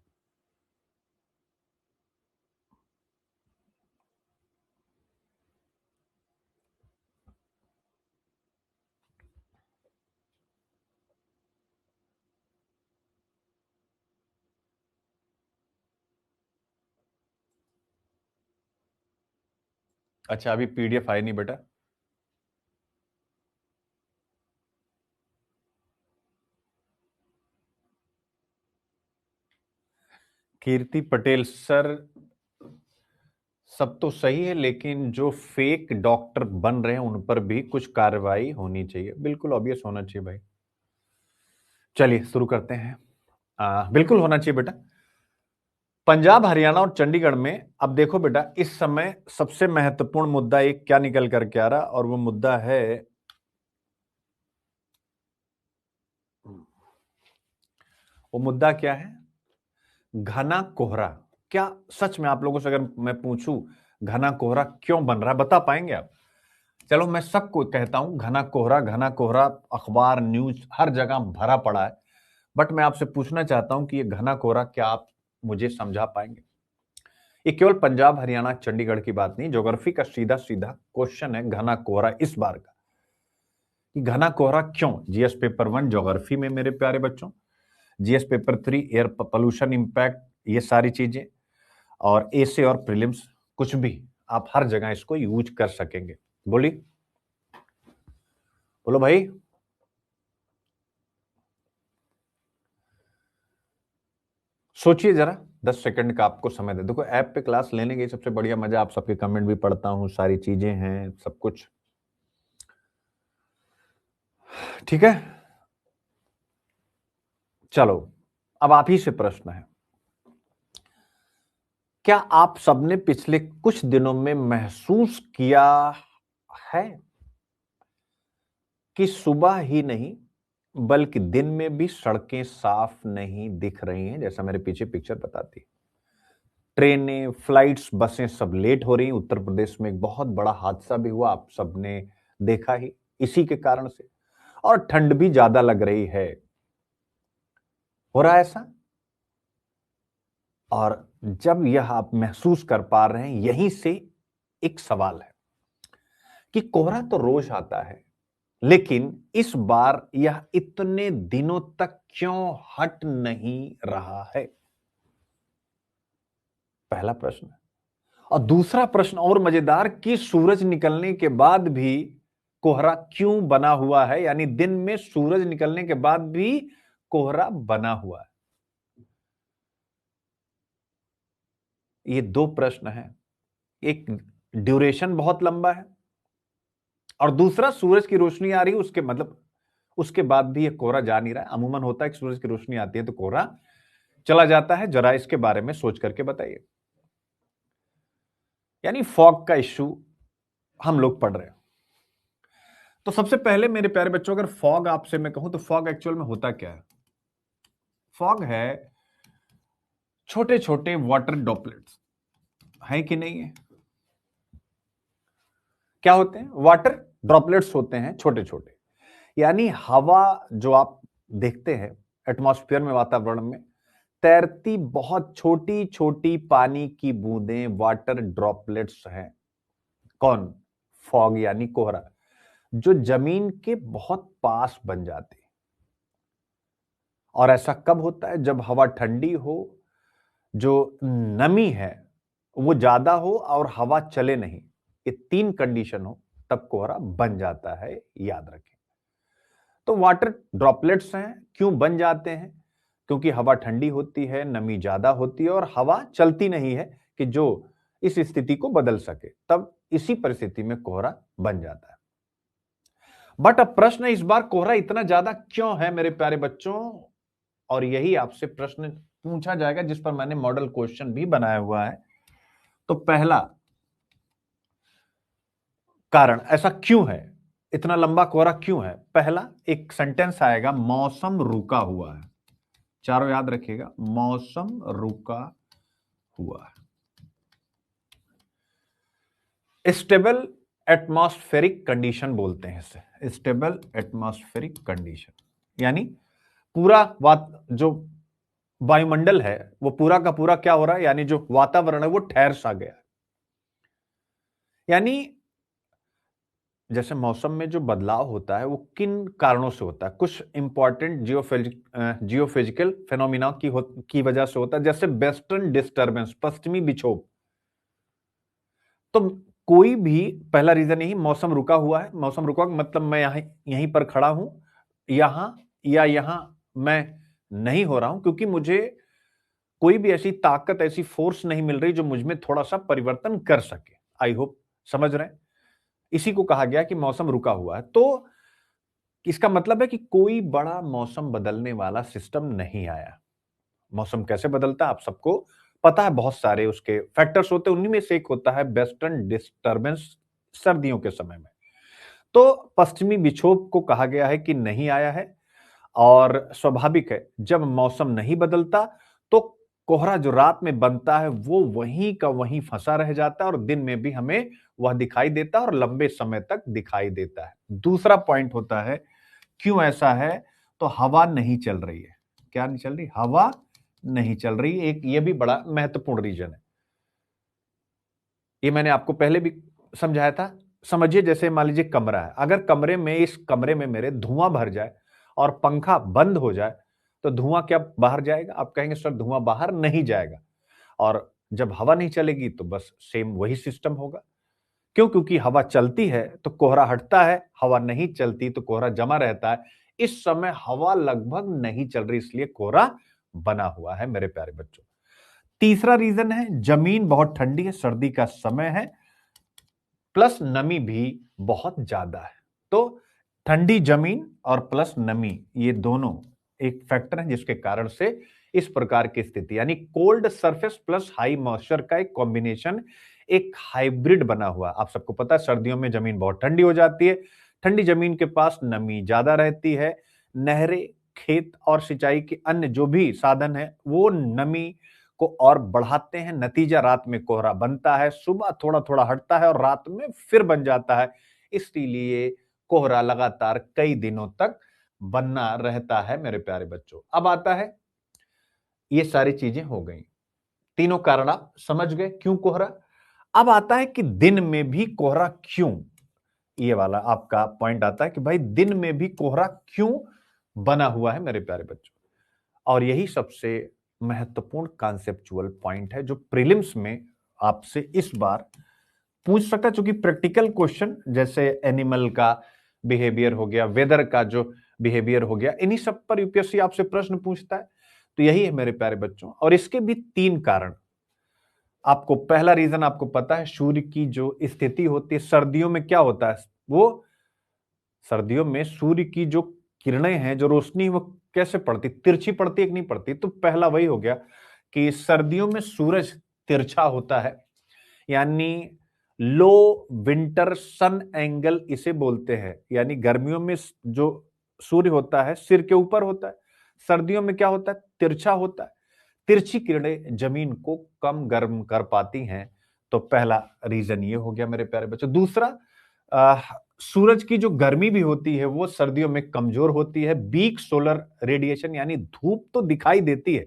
अच्छा, अभी पीडीएफ आई नहीं बेटा। कीर्ति पटेल सर, सब तो सही है, लेकिन जो फेक डॉक्टर बन रहे हैं उन पर भी कुछ कार्रवाई होनी चाहिए। बिल्कुल ऑब्वियस होना चाहिए भाई। चलिए शुरू करते हैं। बिल्कुल होना चाहिए बेटा। पंजाब हरियाणा और चंडीगढ़ में अब देखो बेटा, इस समय सबसे महत्वपूर्ण मुद्दा एक क्या निकल करके आ रहा, और वो मुद्दा है, वो मुद्दा क्या है? घना कोहरा। क्या सच में आप लोगों से अगर मैं पूछूं घना कोहरा क्यों बन रहा है, बता पाएंगे आप? चलो मैं सबको कहता हूं, घना कोहरा, घना कोहरा, अखबार न्यूज हर जगह भरा पड़ा है। बट मैं आपसे पूछना चाहता हूं कि ये घना कोहरा क्या आप मुझे समझा पाएंगे? ये केवल पंजाब, हरियाणा, चंडीगढ़ की बात नहीं, ज्योग्राफी का सीधा सीधा क्वेश्चन है घना कोहरा इस बार का, कि घना कोहरा क्यों? जीएस पेपर 1 ज्योग्राफी में मेरे प्यारे बच्चों, GS paper 3 air pollution impact, ये सारी चीजें, और एसे और प्रीलिम्स, कुछ भी आप हर जगह इसको यूज कर सकेंगे। बोलिए, बोलो भाई। सोचिए जरा, 10 सेकंड का आपको समय दे। देखो ऐप पे क्लास लेने की सबसे बढ़िया मजा, आप सबके कमेंट भी पढ़ता हूं, सारी चीजें हैं, सब कुछ ठीक है। चलो, अब आप ही से प्रश्न है, क्या आप सबने पिछले कुछ दिनों में महसूस किया है कि सुबह ही नहीं बल्कि दिन में भी सड़कें साफ नहीं दिख रही हैं? जैसा मेरे पीछे पिक्चर बताती, ट्रेनें, फ्लाइट्स, बसें सब लेट हो रही हैं। उत्तर प्रदेश में एक बहुत बड़ा हादसा भी हुआ, आप सबने देखा ही, इसी के कारण से। और ठंड भी ज्यादा लग रही है। हो रहा है ऐसा? और जब यह आप महसूस कर पा रहे हैं, यहीं से एक सवाल है कि कोहरा तो रोज आता है, लेकिन इस बार यह इतने दिनों तक क्यों हट नहीं रहा है? पहला प्रश्न। और दूसरा प्रश्न और मजेदार, कि सूरज निकलने के बाद भी कोहरा क्यों बना हुआ है? यानी दिन में सूरज निकलने के बाद भी कोहरा बना हुआ है। ये दो प्रश्न हैं। एक, ड्यूरेशन बहुत लंबा है, और दूसरा सूरज की रोशनी आ रही है, उसके मतलब उसके बाद भी ये कोहरा जा नहीं रहा है। अमूमन होता है कि सूरज की रोशनी आती है तो कोहरा चला जाता है। जरा इसके बारे में सोच करके बताइए। यानी फॉग का इश्यू हम लोग पढ़ रहे हैं। तो सबसे पहले मेरे प्यारे बच्चों, अगर फॉग आपसे मैं कहूं तो फॉग एक्चुअल में होता क्या है? फॉग है छोटे छोटे वाटर ड्रॉपलेट्स, है कि नहीं है? क्या होते हैं? वाटर ड्रॉपलेट्स होते हैं, छोटे छोटे। यानी हवा जो आप देखते हैं एटमॉस्फेयर में, वातावरण में तैरती बहुत छोटी छोटी पानी की बूंदें वाटर ड्रॉपलेट्स हैं। कौन? फॉग यानी कोहरा, जो जमीन के बहुत पास बन जाते हैं। और ऐसा कब होता है? जब हवा ठंडी हो, जो नमी है वो ज्यादा हो और हवा चले नहीं, ये तीन कंडीशन हो, तब कोहरा बन जाता है, याद रखें। तो वाटर ड्रॉपलेट्स हैं, क्यों बन जाते हैं? क्योंकि हवा ठंडी होती है, नमी ज्यादा होती है और हवा चलती नहीं है कि जो इस स्थिति को बदल सके, तब इसी परिस्थिति में कोहरा बन जाता है। बट अब प्रश्न है, इस बार कोहरा इतना ज्यादा क्यों है मेरे प्यारे बच्चों? और यही आपसे प्रश्न पूछा जाएगा, जिस पर मैंने मॉडल क्वेश्चन भी बनाया हुआ है। तो पहला कारण, ऐसा क्यों है, इतना लंबा कोहरा क्यों है? पहला एक सेंटेंस आएगा, मौसम रुका हुआ है। चारों याद रखिएगा, मौसम रुका हुआ है। स्टेबल एटमॉस्फेरिक कंडीशन बोलते हैं इसे, स्टेबल एटमॉस्फेरिक कंडीशन। यानी पूरा जो वायुमंडल है वो पूरा का पूरा क्या हो रहा है, यानी जो वातावरण है वो ठहर सा गया। यानी जैसे मौसम में जो बदलाव होता है वो किन कारणों से होता है? कुछ इंपॉर्टेंट जियोफिजिकल फेनोमिना की वजह से होता है, जैसे वेस्टर्न डिस्टर्बेंस, पश्चिमी विक्षोभ। तो कोई भी, पहला रीजन यही, मौसम रुका हुआ है। मौसम रुका मतलब मैं यहीं पर खड़ा हूं, यहां या यहां मैं नहीं हो रहा हूं, क्योंकि मुझे कोई भी ऐसी ताकत, ऐसी फोर्स नहीं मिल रही जो मुझ में थोड़ा सा परिवर्तन कर सके। आई होप समझ रहे हैं। इसी को कहा गया कि मौसम रुका हुआ है। तो इसका मतलब है कि कोई बड़ा मौसम बदलने वाला सिस्टम नहीं आया। मौसम कैसे बदलता है आप सबको पता है, बहुत सारे उसके फैक्टर्स होते हैं, उन्हीं में से एक होता है वेस्टर्न डिस्टर्बेंस, सर्दियों के समय में। तो पश्चिमी विक्षोभ को कहा गया है कि नहीं आया है, और स्वाभाविक है, जब मौसम नहीं बदलता तो कोहरा जो रात में बनता है वो वहीं का वहीं फंसा रह जाता है, और दिन में भी हमें वह दिखाई देता है और लंबे समय तक दिखाई देता है। दूसरा पॉइंट होता है, क्यों ऐसा है? तो हवा नहीं चल रही है। क्या नहीं चल रही? हवा नहीं चल रही। एक ये भी बड़ा महत्वपूर्ण रीजन है। ये मैंने आपको पहले भी समझाया था। समझिए, जैसे मान लीजिए कमरा है, अगर इस कमरे में मेरे धुआं भर जाए और पंखा बंद हो जाए, तो धुआं क्या बाहर जाएगा? आप कहेंगे सर धुआं बाहर नहीं जाएगा। और जब हवा नहीं चलेगी तो बस सेम वही सिस्टम होगा। क्यों? क्योंकि हवा चलती है तो कोहरा हटता है, हवा नहीं चलती तो कोहरा जमा रहता है। इस समय हवा लगभग नहीं चल रही, इसलिए कोहरा बना हुआ है मेरे प्यारे बच्चों। तीसरा रीजन है, जमीन बहुत ठंडी है, सर्दी का समय है, प्लस नमी भी बहुत ज्यादा है। तो ठंडी जमीन और प्लस नमी, ये दोनों एक फैक्टर है जिसके कारण से इस प्रकार की स्थिति, यानी cold surface plus high moisture का एक कॉम्बिनेशन, एक हाइब्रिड बना हुआ। आप सबको पता है सर्दियों में जमीन बहुत ठंडी हो जाती है, ठंडी जमीन के पास नमी ज्यादा रहती है, नहरें, खेत और सिंचाई के अन्य जो भी साधन है वो नमी को और बढ़ाते हैं। नतीजा रात में कोहरा बनता है, सुबह थोड़ा थोड़ा हटता है और रात में फिर बन जाता है। इसलिए कोहरा लगातार कई दिनों तक बना रहता है मेरे प्यारे बच्चों। अब आता है, ये सारी चीजें हो गई, तीनों कारण आप समझ गए क्यों कोहरा। अब आता है कि दिन में भी कोहरा क्यों, ये वाला आपका पॉइंट आता है कि भाई दिन में भी कोहरा क्यों बना हुआ है मेरे प्यारे बच्चों। और यही सबसे महत्वपूर्ण कॉन्सेप्चुअल पॉइंट है जो प्रीलिम्स में आपसे इस बार पूछ सकता है। चूंकि प्रैक्टिकल क्वेश्चन जैसे एनिमल का बिहेवियर हो गया, वेदर का जो बिहेवियर हो गया, इन्हीं सब पर यूपीएससी आपसे प्रश्न पूछता है। तो यही है मेरे प्यारे बच्चों, और इसके भी तीन कारण आपको। पहला रीजन आपको पता है, सूर्य की जो स्थिति होती है सर्दियों में क्या होता है, वो सर्दियों में सूर्य की जो किरणें हैं, जो रोशनी, वो कैसे पड़ती? तिरछी पड़ती है कि नहीं पड़ती? तो पहला वही हो गया कि सर्दियों में सूरज तिरछा होता है, यानी लो विंटर सन एंगल इसे बोलते हैं। यानी गर्मियों में जो सूर्य होता है सिर के ऊपर होता है, सर्दियों में क्या होता है? तिरछा होता है। तिरछी किरणें जमीन को कम गर्म कर पाती हैं। तो पहला रीजन ये हो गया मेरे प्यारे बच्चों। दूसरा, अह, सूरज की जो गर्मी भी होती है वो सर्दियों में कमजोर होती है। वीक सोलर रेडिएशन, यानी धूप तो दिखाई देती है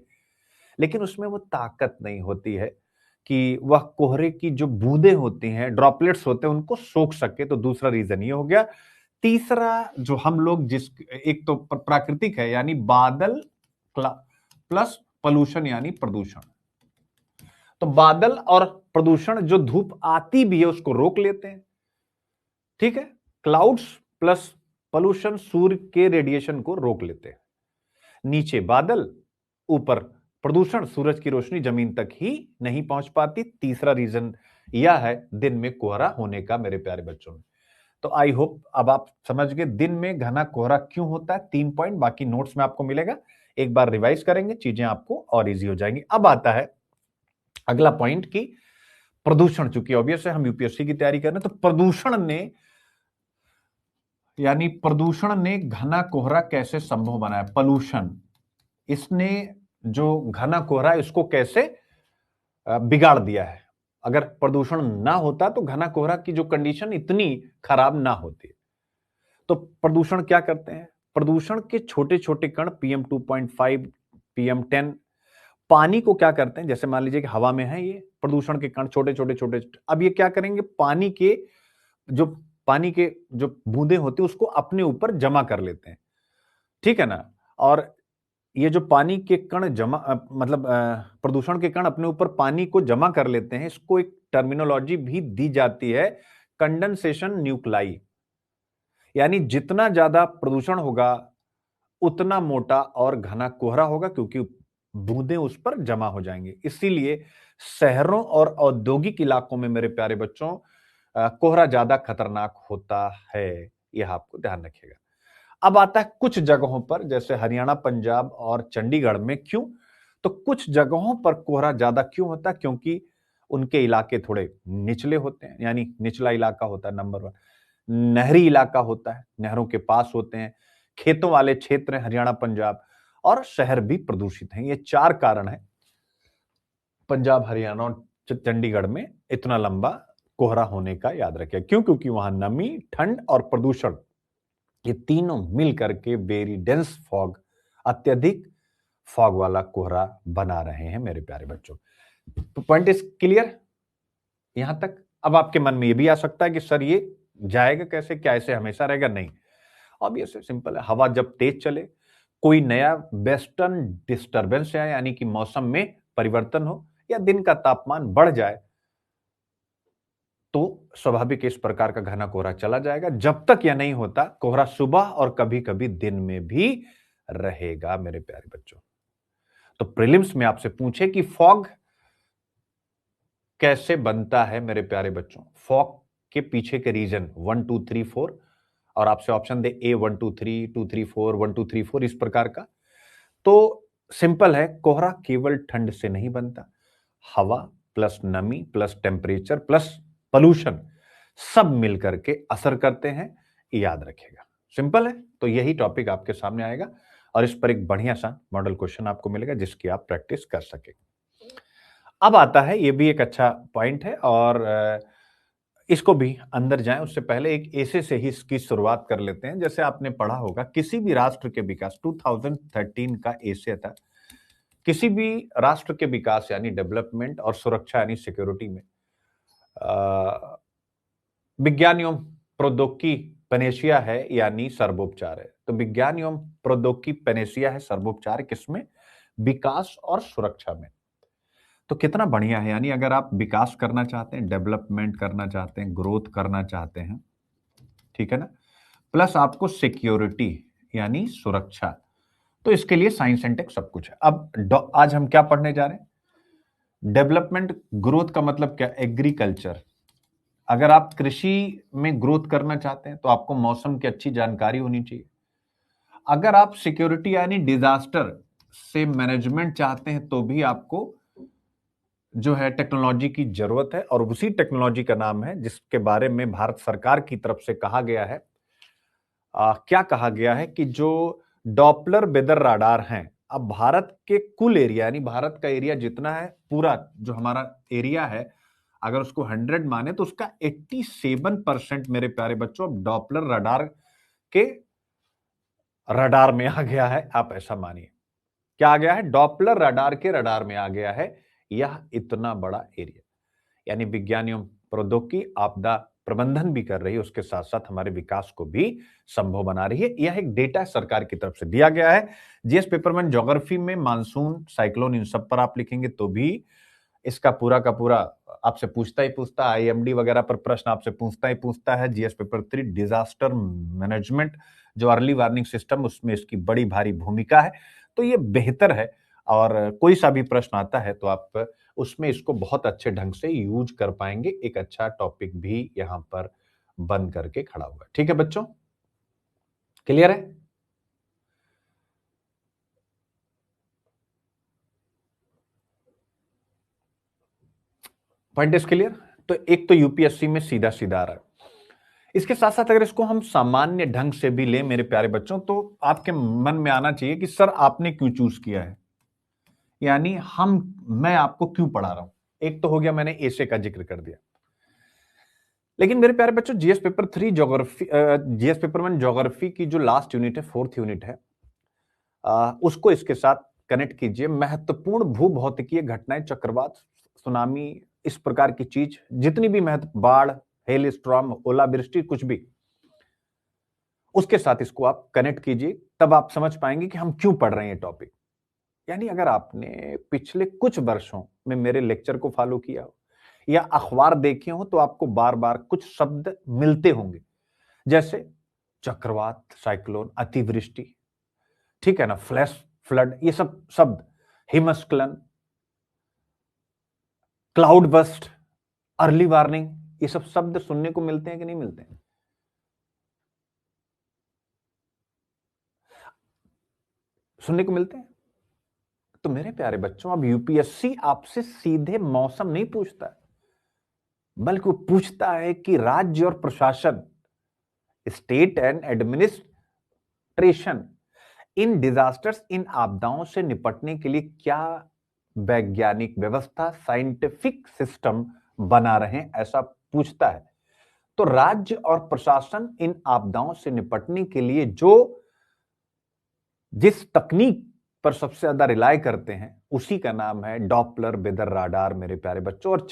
लेकिन उसमें वो ताकत नहीं होती है कि वह कोहरे की जो बूंदें होती हैं, ड्रॉपलेट्स होते हैं, उनको सोख सके। तो दूसरा रीजन ये हो गया। तीसरा, जो हम लोग जिस, एक तो प्राकृतिक है यानी बादल प्लस पोल्यूशन यानी प्रदूषण। तो बादल और प्रदूषण जो धूप आती भी है उसको रोक लेते हैं, ठीक है। क्लाउड्स प्लस पोल्यूशन सूर्य के रेडिएशन को रोक लेते हैं। नीचे बादल, ऊपर प्रदूषण, सूरज की रोशनी जमीन तक ही नहीं पहुंच पाती। तीसरा रीजन यह है दिन में कोहरा होने का मेरे प्यारे बच्चों में। तो आई होप अब आप समझ गए दिन में घना कोहरा क्यों होता है। 3 पॉइंट बाकी नोट्स में आपको मिलेगा, एक बार रिवाइज करेंगे चीजें आपको और इजी हो जाएंगी। अब आता है अगला पॉइंट की प्रदूषण। चूंकि ऑब्वियस है हम यूपीएससी की तैयारी कर रहे हैं, तो प्रदूषण ने घना कोहरा कैसे संभव बनाया? पोल्यूशन, इसने जो घना कोहरा है इसको कैसे बिगाड़ दिया है। अगर प्रदूषण ना होता तो घना कोहरा की जो कंडीशन इतनी खराब ना होती। तो प्रदूषण क्या करते हैं? प्रदूषण के छोटे छोटे कण PM2.5, PM10 पानी को क्या करते हैं? जैसे मान लीजिए कि हवा में है ये प्रदूषण के कण, छोटे छोटे छोटे। अब ये क्या करेंगे? जो पानी के जो बूंदे होती है उसको अपने ऊपर जमा कर लेते हैं, ठीक है ना। और ये जो पानी के कण प्रदूषण के कण अपने ऊपर पानी को जमा कर लेते हैं, इसको एक टर्मिनोलॉजी भी दी जाती है, कंडेंसेशन न्यूक्लाई। यानी जितना ज्यादा प्रदूषण होगा उतना मोटा और घना कोहरा होगा, क्योंकि बूंदें उस पर जमा हो जाएंगी। इसीलिए शहरों और औद्योगिक इलाकों में मेरे प्यारे बच्चों कोहरा ज्यादा खतरनाक होता है, यह आपको ध्यान रखिएगा। अब आता है कुछ जगहों पर, जैसे हरियाणा, पंजाब और चंडीगढ़ में क्यों? तो कुछ जगहों पर कोहरा ज्यादा क्यों होता है? क्योंकि उनके इलाके थोड़े निचले होते हैं, यानी निचला इलाका होता है, नंबर 1। नहरी इलाका होता है, नहरों के पास होते हैं, खेतों वाले क्षेत्र हैं हरियाणा, पंजाब, और शहर भी प्रदूषित हैं। ये 4 कारण हैं पंजाब, हरियाणा और चंडीगढ़ में इतना लंबा कोहरा होने का। याद रखिए क्यों? क्योंकि वहां नमी, ठंड और प्रदूषण, ये तीनों मिल करके वेरी डेंस फॉग, अत्यधिक फॉग वाला कोहरा बना रहे हैं मेरे प्यारे बच्चों। तो पॉइंट इज क्लियर यहां तक। अब आपके मन में यह भी आ सकता है कि सर ये जाएगा कैसे, क्या ऐसे हमेशा रहेगा? नहीं, ऑब्वियस सिंपल है। हवा जब तेज चले, कोई नया वेस्टर्न डिस्टर्बेंस आए, यानी कि मौसम में परिवर्तन हो या दिन का तापमान बढ़ जाए, तो स्वाभाविक इस प्रकार का घना कोहरा चला जाएगा। जब तक यह नहीं होता, कोहरा सुबह और कभी कभी दिन में भी रहेगा मेरे प्यारे बच्चों। तो प्रीलिम्स में आपसे पूछे कि फॉग कैसे बनता है मेरे प्यारे बच्चों, फॉग के पीछे के रीजन 1 2 3 4, और आपसे ऑप्शन दे ए 1 2 3 2 3 4 1 2 3 4 इस प्रकार का, तो सिंपल है, कोहरा केवल ठंड से नहीं बनता, हवा प्लस नमी प्लस टेम्परेचर प्लस पोल्यूशन सब मिलकर के असर करते हैं, याद रखिएगा। सिंपल है। तो यही टॉपिक आपके सामने आएगा और इस पर एक बढ़िया सा मॉडल क्वेश्चन आपको मिलेगा जिसकी आप प्रैक्टिस कर सके। अब आता है, ये भी एक अच्छा पॉइंट है और इसको भी अंदर जाएं उससे पहले एक ऐसे से ही इसकी शुरुआत कर लेते हैं। जैसे आपने पढ़ा होगा, किसी भी राष्ट्र के विकास, 2013 का एशिया था, किसी भी राष्ट्र के विकास यानी डेवलपमेंट और सुरक्षा यानी सिक्योरिटी में विज्ञान एवं प्रौद्योगिकी पेनेशिया है यानी सर्वोपचार है। तो विज्ञान एवं प्रौद्योगिकी पेनेशिया है सर्वोपचार किसमें? विकास और सुरक्षा में। तो कितना बढ़िया है, यानी अगर आप विकास करना चाहते हैं, डेवलपमेंट करना चाहते हैं, ग्रोथ करना चाहते हैं, ठीक है ना, प्लस आपको सिक्योरिटी यानी सुरक्षा, तो इसके लिए साइंस एंड टेक सब कुछ है। अब आज हम क्या पढ़ने जा रहे हैं? डेवलपमेंट ग्रोथ का मतलब क्या? एग्रीकल्चर। अगर आप कृषि में ग्रोथ करना चाहते हैं तो आपको मौसम की अच्छी जानकारी होनी चाहिए। अगर आप सिक्योरिटी यानी डिजास्टर से मैनेजमेंट चाहते हैं तो भी आपको जो है टेक्नोलॉजी की जरूरत है, और उसी टेक्नोलॉजी का नाम है जिसके बारे में भारत सरकार की तरफ से कहा गया है, क्या कहा गया है कि जो डॉपलर वेदर राडार हैं, अब भारत के कुल एरिया यानी भारत का एरिया जितना है, पूरा जो हमारा एरिया है, अगर उसको 100 माने तो उसका 87% मेरे प्यारे बच्चों अब डॉपलर रडार के रडार में आ गया है। आप ऐसा मानिए, क्या आ गया है? डॉपलर रडार के रडार में आ गया है यह इतना बड़ा एरिया। यानी विज्ञान एवं प्रौद्योगिकी आपदा प्रबंधन भी कर रही है, उसके साथ साथ हमारे विकास को भी संभव बना रही है। यह एक डेटा सरकार की तरफ से दिया गया है। जीएस पेपर में ज्योग्राफी में मानसून, साइक्लोन, इन सब पर आप लिखेंगे तो भी इसका पूरा का पूरा आपसे पूछता ही पूछता, आईएमडी वगैरह पर प्रश्न आपसे पूछता ही पूछता है। जीएस पेपर 3 डिजास्टर मैनेजमेंट जो अर्ली वार्निंग सिस्टम, उसमें इसकी बड़ी भारी भूमिका है। तो ये बेहतर है, और कोई सा भी प्रश्न आता है तो आप उसमें इसको बहुत अच्छे ढंग से यूज कर पाएंगे। एक अच्छा टॉपिक भी यहां पर बन करके खड़ा हुआ है। ठीक है बच्चों, क्लियर है? Point is clear. तो एक तो यूपीएससी में सीधा सीधा आ रहा है, इसके साथ साथ अगर इसको हम सामान्य ढंग से भी लें मेरे प्यारे बच्चों, तो आपके मन में आना चाहिए कि सर आपने क्यों चूज किया है, यानी मैं आपको क्यों पढ़ा रहा हूं। एक तो हो गया, मैंने एसे का जिक्र कर दिया, लेकिन मेरे प्यारे बच्चों GS paper 3 geography, GS paper 1 geography की जो लास्ट यूनिट है, 4th यूनिट है, उसको इसके साथ कनेक्ट कीजिए। महत्वपूर्ण भूभौतिकीय घटनाएं, चक्रवात, सुनामी, इस प्रकार की चीज जितनी भी महत्व, बाढ़, हेल स्टॉर्म, ओलावृष्टि, कुछ भी, उसके साथ इसको आप कनेक्ट कीजिए, तब आप समझ पाएंगे कि हम क्यों पढ़ रहे हैं टॉपिक। यानी अगर आपने पिछले कुछ वर्षों में मेरे लेक्चर को फॉलो किया हो या अखबार देखे हो तो आपको बार बार कुछ शब्द मिलते होंगे, जैसे चक्रवात, साइक्लोन, अतिवृष्टि, ठीक है ना, फ्लैश फ्लड, ये सब शब्द, हिमस्खलन, क्लाउड बस्ट, अर्ली वार्निंग, ये सब शब्द सुनने को मिलते हैं कि नहीं मिलते हैं? सुनने को मिलते हैं। तो मेरे प्यारे बच्चों, अब यूपीएससी आपसे सीधे मौसम नहीं पूछता है, बल्कि वो पूछता है कि राज्य और प्रशासन, state and administration, in disasters, इन आपदाओं से निपटने के लिए क्या वैज्ञानिक व्यवस्था, साइंटिफिक सिस्टम बना रहे हैं, ऐसा पूछता है। तो राज्य और प्रशासन इन आपदाओं से निपटने के लिए जिस तकनीक पर सबसे ज्यादा रिलाय करते हैं, उसी का नाम है डॉपलर वेदर राडार मेरे प्यारे बच्चों। और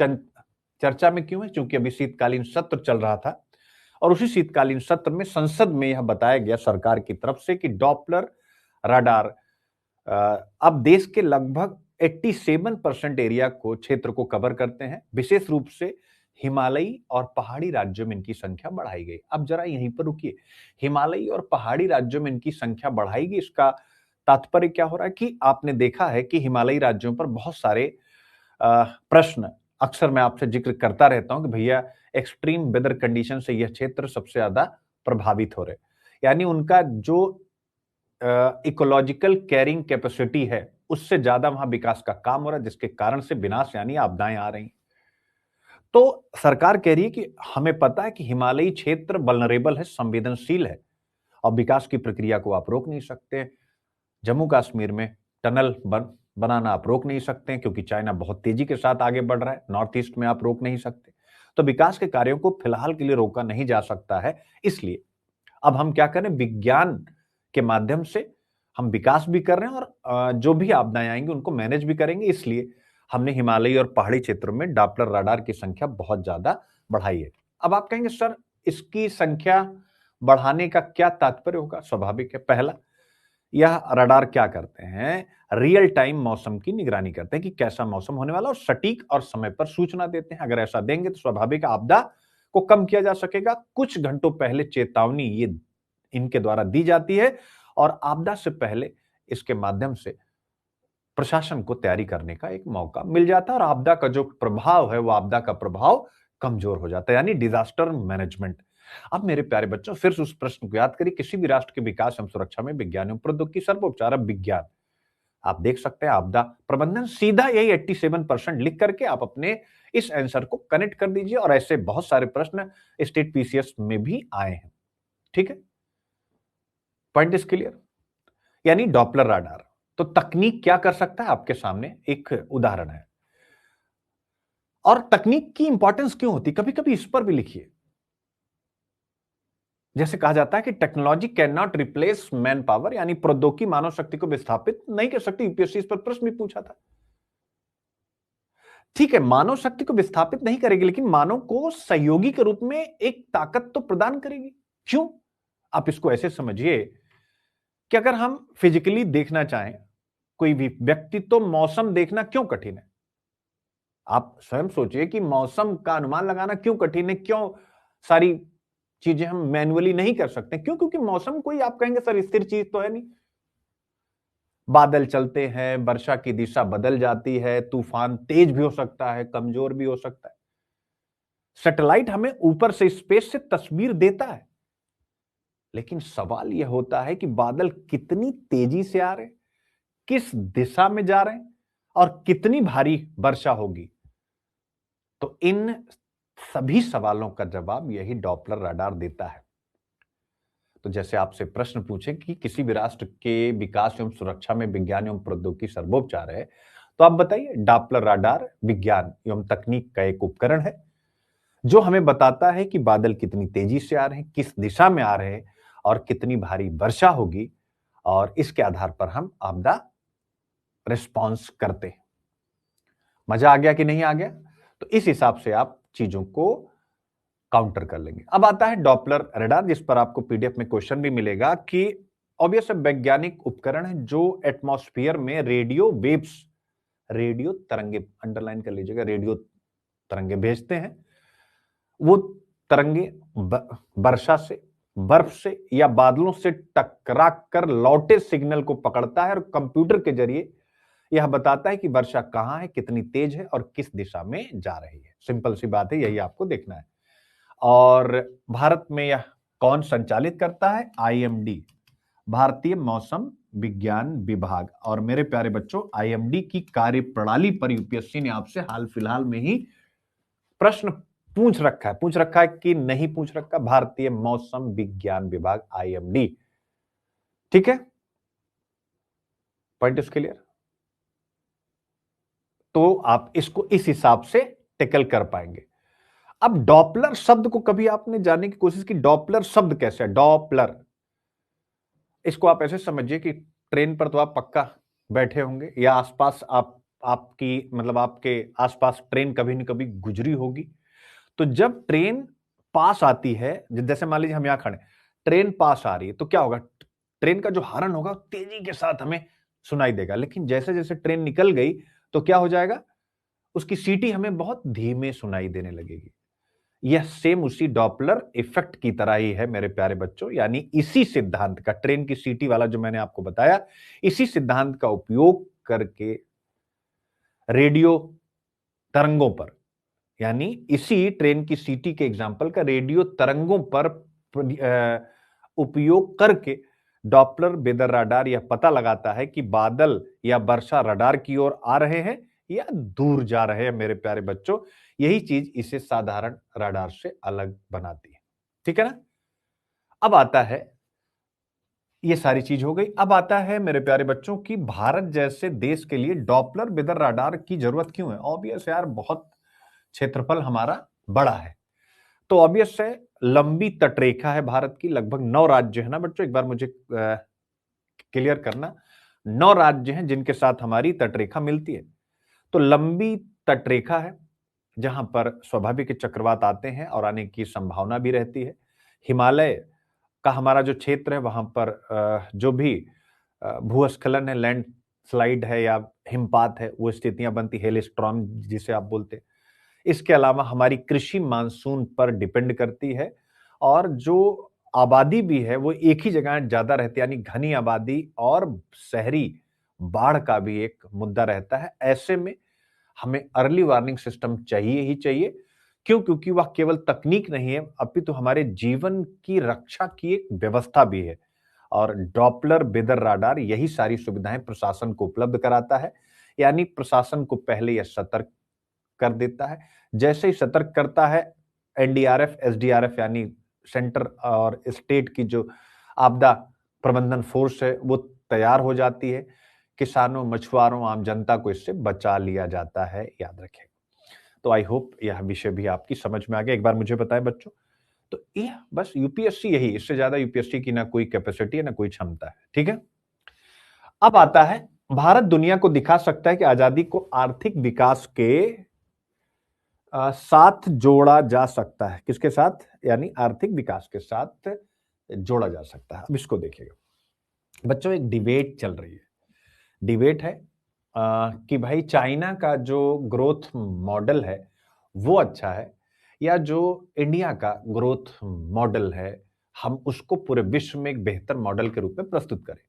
चर्चा में क्यों है? क्योंकि अभी शीतकालीन सत्र चल रहा था और उसी शीतकालीन सत्र में संसद में यह बताया गया सरकार की तरफ से कि डॉपलर राडार अब देश के लगभग 87% एरिया को, क्षेत्र को कवर करते हैं। विशेष रूप से हिमालयी और पहाड़ी राज्यों में इनकी संख्या बढ़ाई गई। अब जरा यहीं पर रुकिए, हिमालयी और पहाड़ी राज्यों में इनकी संख्या बढ़ाई गई, इसका तात्पर्य क्या हो रहा है कि आपने देखा है कि हिमालयी राज्यों पर बहुत सारे प्रश्न अक्सर मैं आपसे जिक्र करता रहता हूं कि भैया एक्सट्रीम वेदर कंडीशन से यह क्षेत्र सबसे ज्यादा प्रभावित हो रहे, यानी उनका जो इकोलॉजिकल कैरिंग कैपेसिटी है उससे ज्यादा वहां विकास का काम हो रहा है, जिसके कारण से विनाश यानी आपदाएं आ रही। तो सरकार कह रही है कि हमें पता है कि हिमालयी क्षेत्र वल्नरेबल है, संवेदनशील है और विकास की प्रक्रिया को आप रोक नहीं सकते। जम्मू कश्मीर में टनल बनाना आप रोक नहीं सकते क्योंकि चाइना बहुत तेजी के साथ आगे बढ़ रहा है। नॉर्थ ईस्ट में आप रोक नहीं सकते। तो विकास के कार्यों को फिलहाल के लिए रोका नहीं जा सकता है। इसलिए अब हम क्या करें, विज्ञान के माध्यम से हम विकास भी कर रहे हैं और जो भी आपदाएं आएंगी उनको मैनेज भी करेंगे। इसलिए हमने हिमालयी और पहाड़ी क्षेत्रों में डॉपलर राडार की संख्या बहुत ज्यादा बढ़ाई है। अब आप कहेंगे सर इसकी संख्या बढ़ाने का क्या तात्पर्य होगा? स्वाभाविक है, पहला, यह रडार क्या करते हैं, रियल टाइम मौसम की निगरानी करते हैं कि कैसा मौसम होने वाला और सटीक और समय पर सूचना देते हैं। अगर ऐसा देंगे तो स्वाभाविक आपदा को कम किया जा सकेगा। कुछ घंटों पहले चेतावनी ये इनके द्वारा दी जाती है और आपदा से पहले इसके माध्यम से प्रशासन को तैयारी करने का एक मौका मिल जाता है और आपदा का जो प्रभाव है वो आपदा का प्रभाव कमजोर हो जाता है, यानी डिजास्टर मैनेजमेंट। अब मेरे प्यारे बच्चों फिर से उस प्रश्न को याद करिए, किसी भी राष्ट्र के विकास एवं सुरक्षा में विज्ञान एवं प्रौद्योगिकी सर्वोपचार विज्ञान, आप देख सकते हैं आपदा प्रबंधन, सीधा यही 87% लिख करके आप अपने इस आंसर को कनेक्ट कर दीजिए। और ऐसे बहुत सारे प्रश्न स्टेट पीसीएस में भी आए हैं। ठीक है, पॉइंट इज क्लियर। यानी डॉपलर राडार तो तकनीक क्या कर सकता है, आपके सामने एक उदाहरण है। और तकनीक की इंपॉर्टेंस क्यों होती, कभी कभी इस पर भी लिखिए। जैसे कहा जाता है कि technology can not replace man power, यानी प्रौद्योगिकी मानव शक्ति को विस्थापित नहीं कर सकती। यूपीएससी इस पर प्रश्न भी पूछा था। ठीक है, मानव शक्ति को विस्थापित नहीं करेगी, लेकिन मानव को सहयोगी के रूप में एक ताकत तो प्रदान करेगी। क्यों? आप इसको ऐसे समझिए कि अगर हम फिजिकली देखना चाहें कोई भी व्यक्ति, तो मौसम देखना क्यों कठिन है? आप स्वयं सोचिए कि मौसम का अनुमान लगाना क्यों कठिन है, क्यों सारी चीजें हम मैन्युअली नहीं कर सकते? क्यों? क्योंकि मौसम कोई, आप कहेंगे सर स्थिर चीज तो है नहीं। बादल चलते हैं, वर्षा की दिशा बदल जाती है, तूफान तेज भी हो सकता है, कमजोर भी हो सकता है। सैटेलाइट हमें ऊपर से स्पेस से तस्वीर देता है, लेकिन सवाल यह होता है कि बादल कितनी तेजी से आ रहे हैं, किस दिशा में जा रहे हैं और कितनी भारी वर्षा होगी। तो इन सभी सवालों का जवाब यही डॉपलर राडार देता है। तो जैसे आपसे प्रश्न पूछे कि किसी भी राष्ट्र के विकास एवं सुरक्षा में विज्ञान एवं प्रौद्योगिकी सर्वोपचार है, तो आप बताइए, डॉपलर राडार विज्ञान एवं तकनीक का एक उपकरण है जो हमें बताता है कि बादल कितनी तेजी से आ रहे हैं, किस दिशा में आ रहे हैं और कितनी भारी वर्षा होगी, और इसके आधार पर हम आपदा रिस्पॉन्स करते हैं। मजा आ गया कि नहीं आ गया? तो इस हिसाब से आप चीजों को काउंटर कर लेंगे। अब आता है डॉपलर रडार, जिस पर आपको पीडीएफ में क्वेश्चन भी मिलेगा कि ऑब्वियस वैज्ञानिक उपकरण है जो एटमॉस्फेयर में रेडियो वेव्स, रेडियो तरंगे, अंडरलाइन कर लीजिएगा, रेडियो तरंगे भेजते हैं। वो तरंगे वर्षा से, बर्फ से या बादलों से टकरा कर लौटे सिग्नल को पकड़ता है और कंप्यूटर के जरिए यह बताता है कि वर्षा कहां है, कितनी तेज है और किस दिशा में जा रही है। सिंपल सी बात है, यही आपको देखना है। और भारत में यह कौन संचालित करता है? आईएमडी, भारतीय मौसम विज्ञान विभाग। और मेरे प्यारे बच्चों, आईएमडी की कार्यप्रणाली पर यूपीएससी ने आपसे हाल फिलहाल में ही प्रश्न पूछ रखा है कि नहीं पूछ रखा? भारतीय मौसम विज्ञान विभाग, आईएमडी। ठीक है, पॉइंट इज क्लियर। तो आप इसको इस हिसाब से टेकल कर पाएंगे। अब डॉपलर शब्द को कभी आपने जानने की कोशिश की, डॉपलर शब्द कैसे है? डॉपलर, इसको आप ऐसे समझिए कि ट्रेन पर तो आप पक्का बैठे होंगे या आसपास आपकी मतलब आपके आसपास ट्रेन कभी न कभी गुजरी होगी। तो जब ट्रेन पास आती है, जैसे मान लीजिए हम यहां खड़े, ट्रेन पास आ रही है तो क्या होगा, ट्रेन का जो हॉर्न होगा तेजी के साथ हमें सुनाई देगा। लेकिन जैसे जैसे ट्रेन निकल गई तो क्या हो जाएगा, उसकी सीटी हमें बहुत धीमे सुनाई देने लगेगी। यह सेम उसी डॉपलर इफेक्ट की तरह ही है मेरे प्यारे बच्चों। यानी इसी सिद्धांत का, ट्रेन की सीटी वाला जो मैंने आपको बताया, इसी सिद्धांत का उपयोग करके रेडियो तरंगों पर, यानी इसी ट्रेन की सीटी के एग्जाम्पल का रेडियो तरंगों पर उपयोग करके डॉपलर वेदर रडार यह पता लगाता है कि बादल या वर्षा रडार की ओर आ रहे हैं या दूर जा रहे हैं मेरे प्यारे बच्चों। यही चीज इसे साधारण रडार से अलग बनाती है। ठीक है ना। अब आता है, ये सारी चीज हो गई। अब आता है मेरे प्यारे बच्चों कि भारत जैसे देश के लिए डॉपलर वेदर रडार की जरूरत क्यों है। ऑब्वियस यार, बहुत क्षेत्रफल हमारा बड़ा है, तो ऑब्वियस है, लंबी तटरेखा है भारत की, लगभग 9 राज्य है ना बच्चों, एक बार मुझे क्लियर करना, 9 राज्य हैं जिनके साथ हमारी तटरेखा मिलती है। तो लंबी तटरेखा है जहां पर स्वाभाविक चक्रवात आते हैं और आने की संभावना भी रहती है। हिमालय का हमारा जो क्षेत्र है वहां पर जो भी भूस्खलन है, लैंड स्लाइड है या हिमपात है, वो स्थितियां बनती, हेलस्टॉर्म जिसे आप बोलते हैं। इसके अलावा हमारी कृषि मानसून पर डिपेंड करती है, और जो आबादी भी है वो एक ही जगह ज्यादा रहती है, यानी घनी आबादी और शहरी बाढ़ का भी एक मुद्दा रहता है। ऐसे में हमें अर्ली वार्निंग सिस्टम चाहिए ही चाहिए। क्यों? क्योंकि वह केवल तकनीक नहीं है, अपितु तो हमारे जीवन की रक्षा की एक व्यवस्था भी है। और डॉपलर वेदर राडार यही सारी सुविधाएं प्रशासन को उपलब्ध कराता है। यानी प्रशासन को पहले यह सतर्क कर देता है। जैसे ही सतर्क करता है, एनडीआरएफ, एसडीआरएफ यानी सेंटर और स्टेट की जो आपदा प्रबंधन फोर्स है वो तैयार हो जाती है। किसानों, मछुआरों, आम जनता को इससे बचा लिया जाता है, याद रखें। तो आई होप यह विषय भी आपकी समझ में आ गया। एक बार मुझे बताएं बच्चों, तो यह बस यूपीएससी यही, इससे ज्यादा यूपीएससी की ना कोई कैपेसिटी है ना कोई क्षमता है। ठीक है। अब आता है, भारत दुनिया को दिखा सकता है कि आजादी को आर्थिक विकास के साथ जोड़ा जा सकता है। किसके साथ? यानी आर्थिक विकास के साथ जोड़ा जा सकता है। अब इसको देखिएगा बच्चों, एक डिबेट चल रही है। डिबेट है कि भाई चाइना का जो ग्रोथ मॉडल है वो अच्छा है, या जो इंडिया का ग्रोथ मॉडल है हम उसको पूरे विश्व में एक बेहतर मॉडल के रूप में प्रस्तुत करें।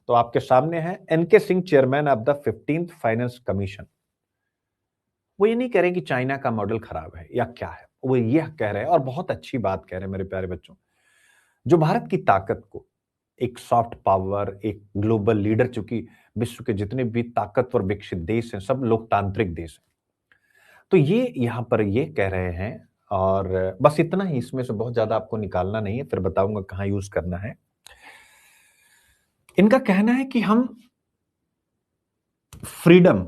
तो आपके सामने है N K Singh, chairman of the 15th finance commission. वो ये नहीं कह रहे कि चाइना का मॉडल खराब है या क्या है, वो यह कह रहे हैं, और बहुत अच्छी बात कह रहे हैं मेरे प्यारे बच्चों, जो भारत की ताकत को एक सॉफ्ट पावर, एक ग्लोबल लीडर, चूंकि विश्व के जितने भी ताकतवर विकसित देश हैं सब लोकतांत्रिक देश हैं, तो ये यहां पर ये कह रहे हैं। और बस इतना ही, इसमें से बहुत ज्यादा आपको निकालना नहीं है, फिर बताऊंगा कहां यूज करना है। इनका कहना है कि हम फ्रीडम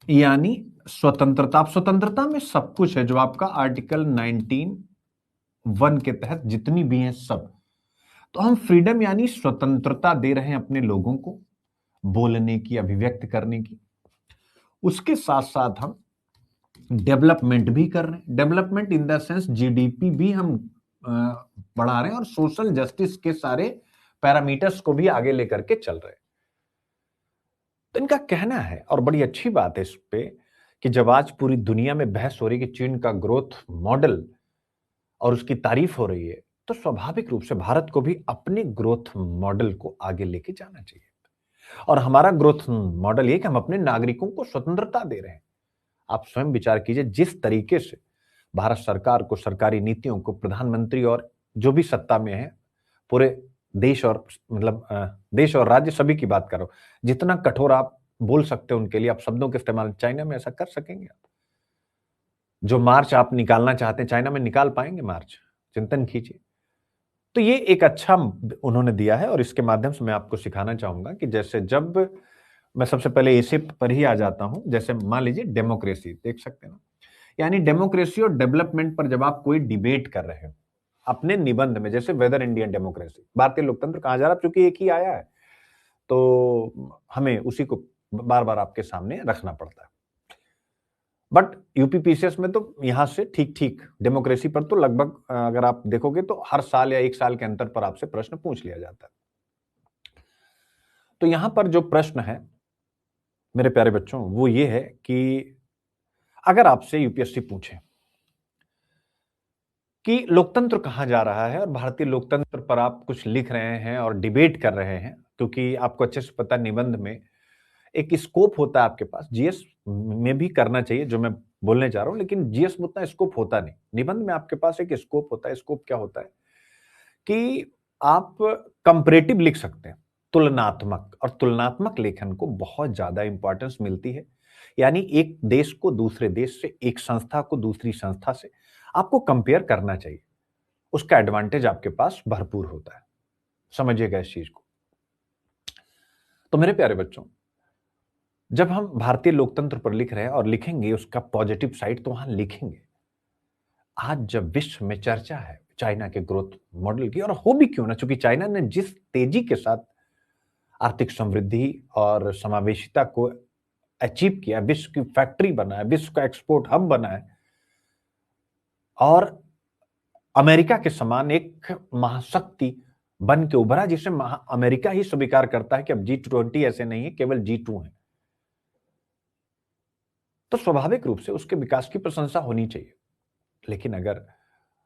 यानी स्वतंत्रता, आप स्वतंत्रता में सब कुछ है, जो आपका आर्टिकल 19(1) के तहत जितनी भी हैं सब, तो हम फ्रीडम यानी स्वतंत्रता दे रहे हैं अपने लोगों को बोलने की, अभिव्यक्त करने की। उसके साथ साथ हम डेवलपमेंट भी कर रहे हैं। Development in the sense GDP भी हम बढ़ा रहे हैं, और सोशल जस्टिस के सारे पैरामीटर्स को भी आगे लेकर के चल रहे हैं। तो इनका कहना है, और बड़ी अच्छी बात है इस पे, कि जब आज पूरी दुनिया में बहस हो रही है कि चीन का ग्रोथ मॉडल और उसकी तारीफ हो रही है, तो स्वाभाविक रूप से भारत को भी अपने ग्रोथ मॉडल को आगे लेके जाना चाहिए। और हमारा ग्रोथ मॉडल ये कि हम अपने नागरिकों को स्वतंत्रता दे रहे हैं। आप स्वयं विचार कीजिए, जिस तरीके से भारत सरकार को, सरकारी नीतियों को, प्रधानमंत्री और जो भी सत्ता में है, पूरे देश और मतलब देश और राज्य सभी की बात करो, जितना कठोर आप बोल सकते हो उनके लिए, आप शब्दों के इस्तेमाल चाइना में ऐसा कर सकेंगे आप? जो मार्च आप निकालना चाहते हैं चाइना में निकाल पाएंगे मार्च? चिंतन कीजिए। तो ये एक अच्छा उन्होंने दिया है, और इसके माध्यम से मैं आपको सिखाना चाहूंगा कि जैसे जब मैं सबसे पहले इसी पर ही आ जाता हूं, जैसे मान लीजिए डेमोक्रेसी, देख सकते हैं ना, यानी डेमोक्रेसी और डेवलपमेंट पर जब आप कोई डिबेट कर रहे हो अपने निबंध में, जैसे वेदर इंडियन डेमोक्रेसी, भारतीय लोकतंत्र कहा जा रहा है, क्योंकि एक ही आया है, हमें उसी को बार बार आपके सामने रखना पड़ता है। बट यूपीपीसीएस में तो यहां से ठीक ठीक डेमोक्रेसी पर तो लगभग अगर आप देखोगे तो हर साल या 1 साल के अंतर पर आपसे प्रश्न पूछ लिया जाता है। तो यहां पर जो प्रश्न है मेरे प्यारे बच्चों वो ये है कि अगर आपसे यूपीएससी पूछे कि लोकतंत्र कहां जा रहा है और भारतीय लोकतंत्र पर आप कुछ लिख रहे हैं और डिबेट कर रहे हैं, क्योंकि आपको अच्छे से पता निबंध में एक स्कोप होता है आपके पास, जीएस में भी करना चाहिए जो मैं बोलने जा रहा हूं, लेकिन जीएस में उतना स्कोप होता नहीं। निबंध में आपके पास एक स्कोप होता है। स्कोप क्या होता है कि आप कंपैरेटिव लिख सकते हैं, तुलनात्मक, और तुलनात्मक लेखन को बहुत ज्यादा इंपॉर्टेंस मिलती है। यानी एक देश को दूसरे देश से, एक संस्था को दूसरी संस्था से आपको कंपेयर करना चाहिए। उसका एडवांटेज आपके पास भरपूर होता है। समझिएगा इस चीज को। तो मेरे प्यारे बच्चों, जब हम भारतीय लोकतंत्र पर लिख रहे हैं और लिखेंगे उसका पॉजिटिव साइड तो वहां लिखेंगे। आज जब विश्व में चर्चा है चाइना के ग्रोथ मॉडल की, और हो भी क्यों ना, चूंकि चाइना ने जिस तेजी के साथ आर्थिक समृद्धि और समावेशिता को अचीव किया, विश्व की फैक्ट्री बना है, विश्व का एक्सपोर्ट हब बना है, और अमेरिका के समान एक महाशक्ति बन के उभरा, जिसे अमेरिका ही स्वीकार करता है कि अब G20 ऐसे नहीं है, केवल G2 है, तो स्वाभाविक रूप से उसके विकास की प्रशंसा होनी चाहिए। लेकिन अगर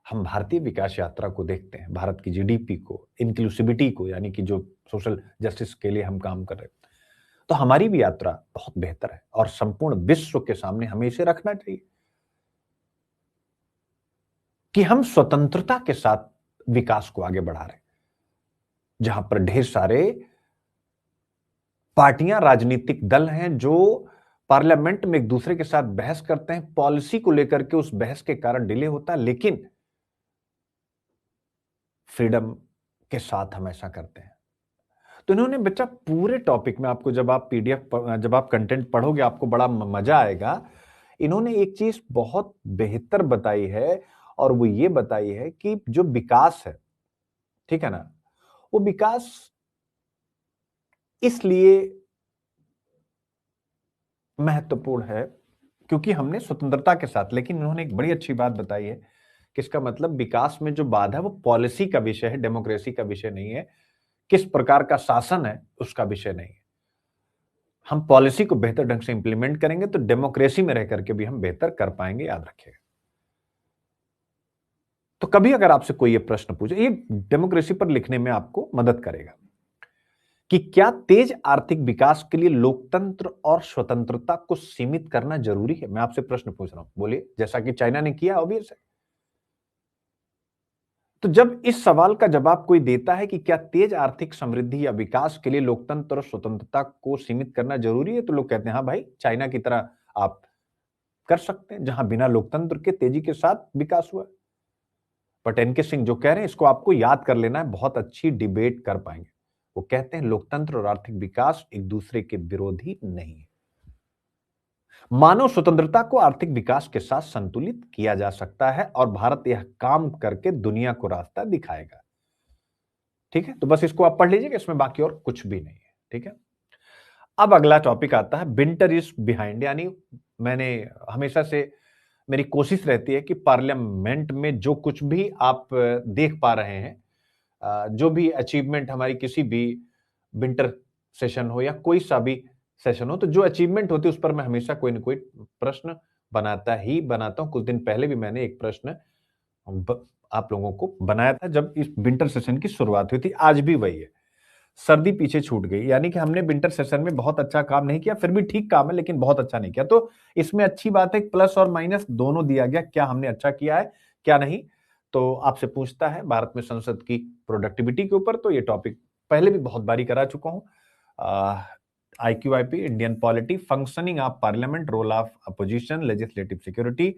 हम भारतीय विकास यात्रा को देखते हैं, भारत की जीडीपी को, इंक्लूसिविटी को, यानी कि जो सोशल जस्टिस के लिए हम काम कर रहे हैं, तो हमारी भी यात्रा बहुत बेहतर है और संपूर्ण विश्व के सामने हमें इसे रखना चाहिए कि हम स्वतंत्रता के साथ विकास को आगे बढ़ा रहे हैं। जहां पर ढेर सारे पार्टियां, राजनीतिक दल हैं जो पार्लियामेंट में एक दूसरे के साथ बहस करते हैं, पॉलिसी को लेकर के उस बहस के कारण डिले होता है, लेकिन फ्रीडम के साथ हम ऐसा करते हैं। तो इन्होंने बच्चा पूरे टॉपिक में आपको, जब आप पीडीएफ, जब आप कंटेंट पढ़ोगे आपको बड़ा मजा आएगा। इन्होंने एक चीज बहुत बेहतर बताई है, और वो ये बताई है कि जो विकास है, ठीक है ना, वो विकास इसलिए महत्वपूर्ण है क्योंकि हमने स्वतंत्रता के साथ, लेकिन इन्होंने एक बड़ी अच्छी बात बताई है कि इसका मतलब विकास में जो बाधा है वो पॉलिसी का विषय है, डेमोक्रेसी का विषय नहीं है, किस प्रकार का शासन है उसका विषय नहीं है। हम पॉलिसी को बेहतर ढंग से इंप्लीमेंट करेंगे तो डेमोक्रेसी में रह करके भी हम बेहतर कर पाएंगे, याद रखिएगा। तो कभी अगर आपसे कोई ये प्रश्न पूछे, ये डेमोक्रेसी पर लिखने में आपको मदद करेगा कि क्या तेज आर्थिक विकास के लिए लोकतंत्र और स्वतंत्रता को सीमित करना जरूरी है? मैं आपसे प्रश्न पूछ रहा हूं, बोलिए। जैसा कि चाइना ने किया, ऑब्वियस है। तो जब इस सवाल का जवाब कोई देता है कि क्या तेज आर्थिक समृद्धि या विकास के लिए लोकतंत्र और स्वतंत्रता को सीमित करना जरूरी है, तो लोग कहते हैं हाँ भाई, चाइना की तरह आप कर सकते हैं जहां बिना लोकतंत्र के तेजी के साथ विकास हुआ। बट एनके सिंह जो कह रहे हैं इसको आपको याद कर लेना है, बहुत अच्छी डिबेट कर पाएंगे। वो कहते हैं लोकतंत्र और आर्थिक विकास एक दूसरे के विरोधी नहीं है। मानव स्वतंत्रता को आर्थिक विकास के साथ संतुलित किया जा सकता है और भारत यह काम करके दुनिया को रास्ता दिखाएगा। ठीक है, तो बस इसको आप पढ़ लीजिएगा, इसमें बाकी और कुछ भी नहीं है। ठीक है, अब अगला टॉपिक आता है विंटर इज बिहाइंड। यानी मैंने हमेशा से, मेरी कोशिश रहती है कि पार्लियामेंट में जो कुछ भी आप देख पा रहे हैं, जो भी अचीवमेंट हमारी किसी भी विंटर सेशन हो या कोई सा भी सेशन हो, तो जो अचीवमेंट होती है उस पर मैं हमेशा कोई ना कोई प्रश्न बनाता हूं। कुछ दिन पहले भी मैंने एक प्रश्न आप लोगों को बनाया था जब इस विंटर सेशन की शुरुआत हुई थी। आज भी वही है, सर्दी पीछे छूट गई। यानी कि हमने विंटर सेशन में बहुत अच्छा काम नहीं किया, फिर भी ठीक काम है लेकिन बहुत अच्छा नहीं किया। तो इसमें अच्छी बात है, प्लस और माइनस दोनों दिया गया, क्या हमने अच्छा किया है क्या नहीं। तो आपसे पूछता है भारत में संसद की प्रोडक्टिविटी के ऊपर, तो ये टॉपिक पहले भी बहुत बारी करा चुका हूं। IQIP, Indian polity, functioning of parliament, role of opposition, legislative security,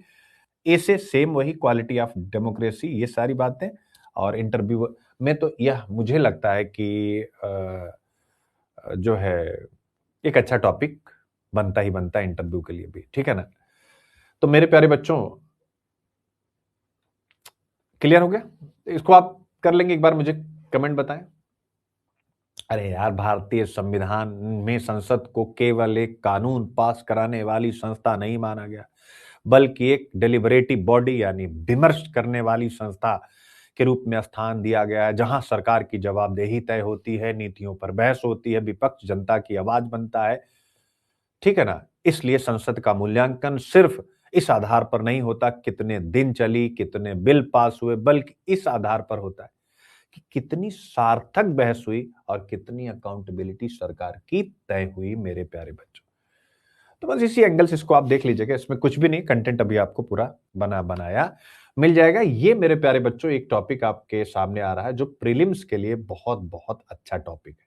ऐसे सेम वही क्वालिटी ऑफ डेमोक्रेसी, ये सारी बातें। और इंटरव्यू में तो यह मुझे लगता है कि जो है एक अच्छा टॉपिक बनता ही बनता है इंटरव्यू के लिए भी। ठीक है ना, तो मेरे प्यारे बच्चों, क्लियर हो गया? इसको आप कर लेंगे, एक बार मुझे कमेंट बताएं। अरे यार, भारतीय संविधान में संसद को केवल एक कानून पास कराने वाली संस्था नहीं माना गया, बल्कि एक डेलिबरेटिव बॉडी यानी विमर्श करने वाली संस्था के रूप में स्थान दिया गया है, जहां सरकार की जवाबदेही तय होती है, नीतियों पर बहस होती है, विपक्ष जनता की आवाज बनता है। ठीक है ना? इसलिए संसद का मूल्यांकन सिर्फ इस आधार पर नहीं होता कितने दिन चली, कितने बिल पास हुए, बल्कि इस आधार पर होता है कि कितनी सार्थक बहस हुई और कितनी अकाउंटेबिलिटी सरकार की तय हुई। मेरे प्यारे बच्चों, तो बस इसी एंगल से इसको आप देख लीजिएगा, इसमें कुछ भी नहीं, कंटेंट अभी आपको पूरा बनाया मिल जाएगा। ये मेरे प्यारे बच्चों एक टॉपिक आपके सामने आ रहा है जो प्रीलिम्स के लिए बहुत बहुत अच्छा टॉपिक है।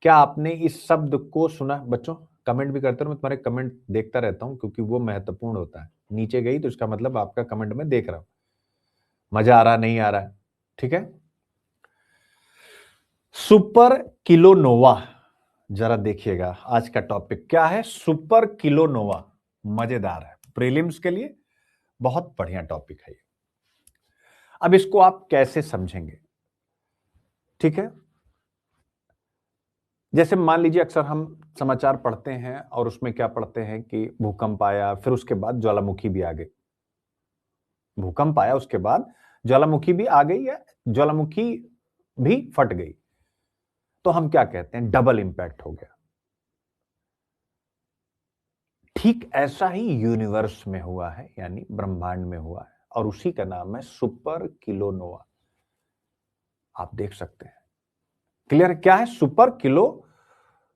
क्या आपने इस शब्द को सुना बच्चों? कमेंट भी करते रहो, मैं तुम्हारे कमेंट देखता रहता हूं क्योंकि वो महत्वपूर्ण होता है। नीचे गई तो इसका मतलब आपका कमेंट मैं देख रहा हूं, मजा आ रहा नहीं आ रहा है। ठीक है, सुपर किलोनोवा, जरा देखिएगा आज का टॉपिक क्या है। सुपर किलोनोवा मजेदार है, प्रीलिम्स के लिए बहुत बढ़िया टॉपिक है ये। अब इसको आप कैसे समझेंगे? ठीक है, जैसे मान लीजिए अक्सर हम समाचार पढ़ते हैं और उसमें क्या पढ़ते हैं कि भूकंप आया, फिर उसके बाद ज्वालामुखी भी आ गई। भूकंप आया, उसके बाद ज्वालामुखी भी आ गई या ज्वालामुखी भी फट गई, तो हम क्या कहते हैं? डबल इंपैक्ट हो गया। ठीक ऐसा ही यूनिवर्स में हुआ है, यानी ब्रह्मांड में हुआ है, और उसी का नाम है सुपर किलोनोवा। आप देख सकते हैं। क्लियर? क्या है सुपर किलो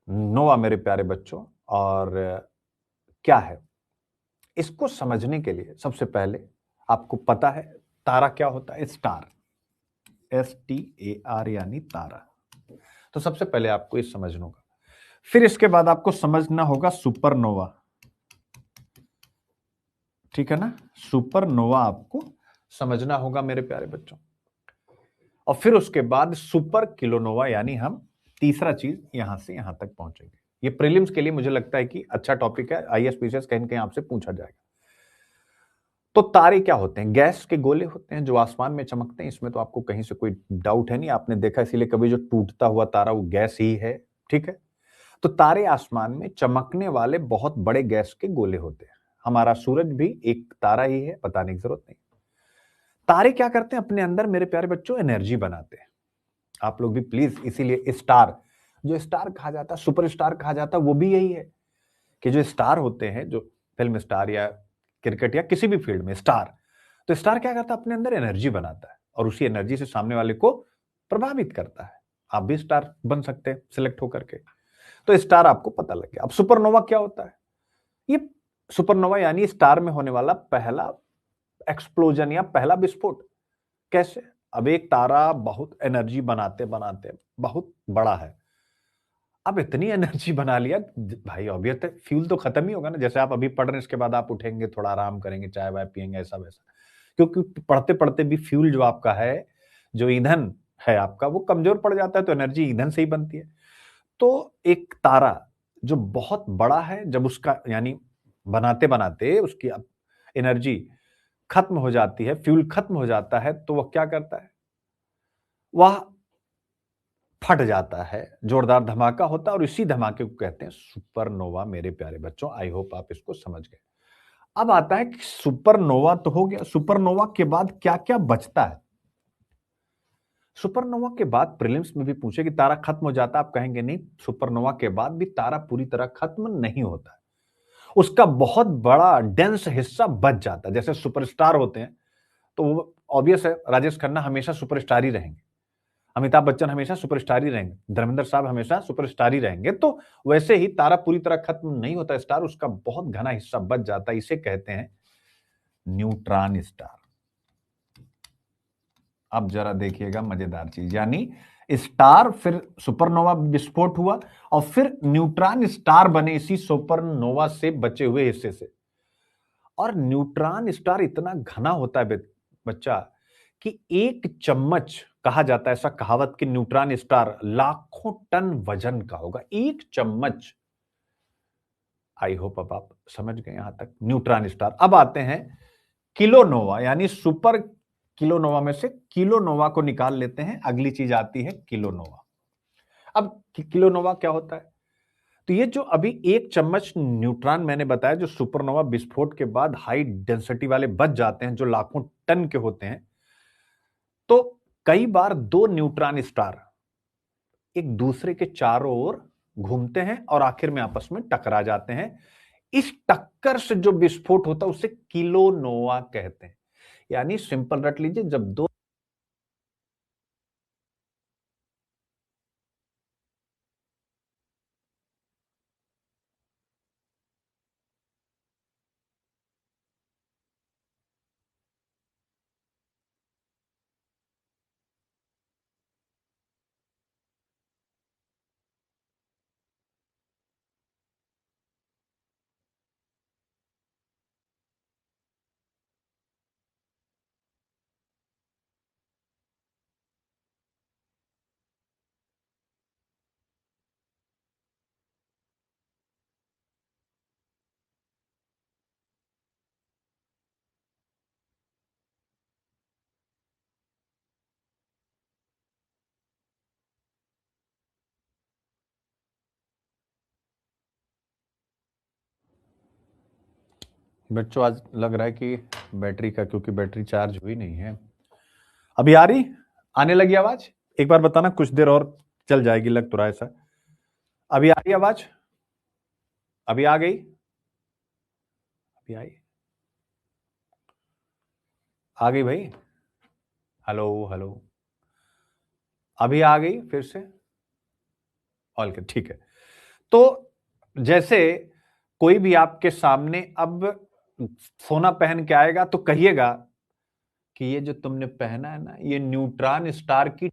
नोवा मेरे प्यारे बच्चों? और क्या है, इसको समझने के लिए सबसे पहले आपको पता है तारा क्या होता है? स्टार, STAR यानी तारा। तो सबसे पहले आपको ये समझना होगा, फिर इसके बाद आपको समझना होगा सुपरनोवा। ठीक है ना? सुपरनोवा आपको समझना होगा मेरे प्यारे बच्चों, और फिर उसके बाद सुपर किलोनोवा, यानी हम तीसरा चीज यहां से यहां तक पहुंचेंगे। ये प्रीलिम्स के लिए मुझे लगता है कि अच्छा टॉपिक है, IAS कहीं ना कहीं आपसे पूछा जाएगा। तो तारे क्या होते हैं? गैस के गोले होते हैं जो आसमान में चमकते हैं, इसमें तो आपको कहीं से कोई डाउट है नहीं, आपने देखा इसीलिए कभी, जो टूटता हुआ तारा वो गैस ही है। ठीक है, तो तारे आसमान में चमकने वाले बहुत बड़े गैस के गोले होते हैं। हमारा सूरज भी एक तारा ही है, बताने की जरूरत नहीं। तारे क्या करते हैं? अपने अंदर मेरे प्यारे बच्चों एनर्जी बनाते हैं। आप लोग भी प्लीज, इसीलिए स्टार, जो स्टार कहा जाता है, सुपर स्टार कहा जाता है, वो भी यही है कि जो स्टार होते हैं, जो फिल्म स्टार या क्रिकेट या किसी भी फील्ड में स्टार, तो स्टार क्या करता है? अपने अंदर एनर्जी बनाता है और उसी एनर्जी से सामने वाले को प्रभावित करता है। आप भी स्टार बन सकते हैं सिलेक्ट होकर के। तो स्टार आपको पता लग गया। अब सुपरनोवा क्या होता है? ये सुपरनोवा यानी स्टार में होने वाला पहला एक्सप्लोजन या पहला विस्फोट। कैसे? अब एक तारा बहुत एनर्जी बनाते बनाते बहुत बड़ा है, अब इतनी एनर्जी बना लिया भाई, ऑब्वियस है फ्यूल तो खत्म ही होगा ना। जैसे आप अभी पढ़ रहे हैं, इसके बाद आप उठेंगे, थोड़ा आराम करेंगे, चाय वाय पियेंगे, ऐसा वैसा, क्योंकि पढ़ते पढ़ते भी फ्यूल जो आपका है, जो ईंधन है आपका, वो कमजोर पड़ जाता है, तो एनर्जी ईंधन से ही बनती है। तो एक तारा जो बहुत बड़ा है, जब उसका यानी बनाते बनाते उसकी एनर्जी खत्म हो जाती है, फ्यूल खत्म हो जाता है, तो वह क्या करता है? वह फट जाता है, जोरदार धमाका होता है, और इसी धमाके को कहते हैं सुपरनोवा। मेरे प्यारे बच्चों, आई होप आप इसको समझ गए। अब आता है कि सुपरनोवा तो हो गया, सुपरनोवा के बाद क्या क्या बचता है? सुपरनोवा के बाद प्रीलिम्स में भी पूछे कि तारा खत्म हो जाता, आप कहेंगे नहीं, सुपरनोवा के बाद भी तारा पूरी तरह खत्म नहीं होता है, उसका बहुत बड़ा डेंस हिस्सा बच जाता है। जैसे सुपरस्टार होते हैं, तो वो ऑब्वियस है, राजेश खन्ना हमेशा सुपरस्टार ही रहेंगे, अमिताभ बच्चन हमेशा सुपरस्टार ही रहेंगे, धर्मेंद्र साहब हमेशा सुपरस्टार ही रहेंगे। तो वैसे ही तारा पूरी तरह खत्म नहीं होता स्टार, उसका बहुत घना हिस्सा बच जाता है, इसे कहते हैं न्यूट्रॉन स्टार। अब जरा देखिएगा मजेदार चीज, यानी स्टार, फिर सुपरनोवा विस्फोट हुआ, और फिर न्यूट्रॉन स्टार बने इसी सुपरनोवा से बचे हुए हिस्से से। और न्यूट्रॉन स्टार इतना घना होता है बच्चा कि एक चम्मच, कहा जाता है, ऐसा कहावत कि न्यूट्रॉन स्टार लाखों टन वजन का होगा, एक चम्मच। आई होप अब आप समझ गए यहां तक न्यूट्रॉन स्टार। अब आते हैं किलोनोवा, यानी सुपर किलोनोवा में से किलोनोवा को निकाल लेते हैं, अगली चीज आती है किलोनोवा। अब किलोनोवा क्या होता है? तो ये जो अभी 1 चम्मच न्यूट्रॉन मैंने बताया जो सुपरनोवा विस्फोट के बाद हाई डेंसिटी वाले बच जाते हैं, जो लाखों टन के होते हैं, तो कई बार 2 न्यूट्रॉन स्टार एक दूसरे के चारों ओर घूमते हैं और आखिर में आपस में टकरा जाते हैं। इस टक्कर से जो विस्फोट होता है उसे किलोनोवा कहते हैं। यानी सिंपल रट लीजिए, जब दो बच्चों आज लग रहा है कि बैटरी का, क्योंकि बैटरी चार्ज हुई नहीं है। अभी आ रही, आने लगी आवाज? एक बार बताना, कुछ देर और चल जाएगी, लग तो रहा है ऐसा। अभी आ रही आवाज? अभी आ गई? अभी आई? आ गई भाई? Hello hello. अभी आ गई फिर से? ऑल के ठीक है। तो जैसे कोई भी आपके सामने अब सोना पहन के आएगा तो कहिएगा कि ये जो तुमने पहना है ना, ये न्यूट्रॉन स्टार की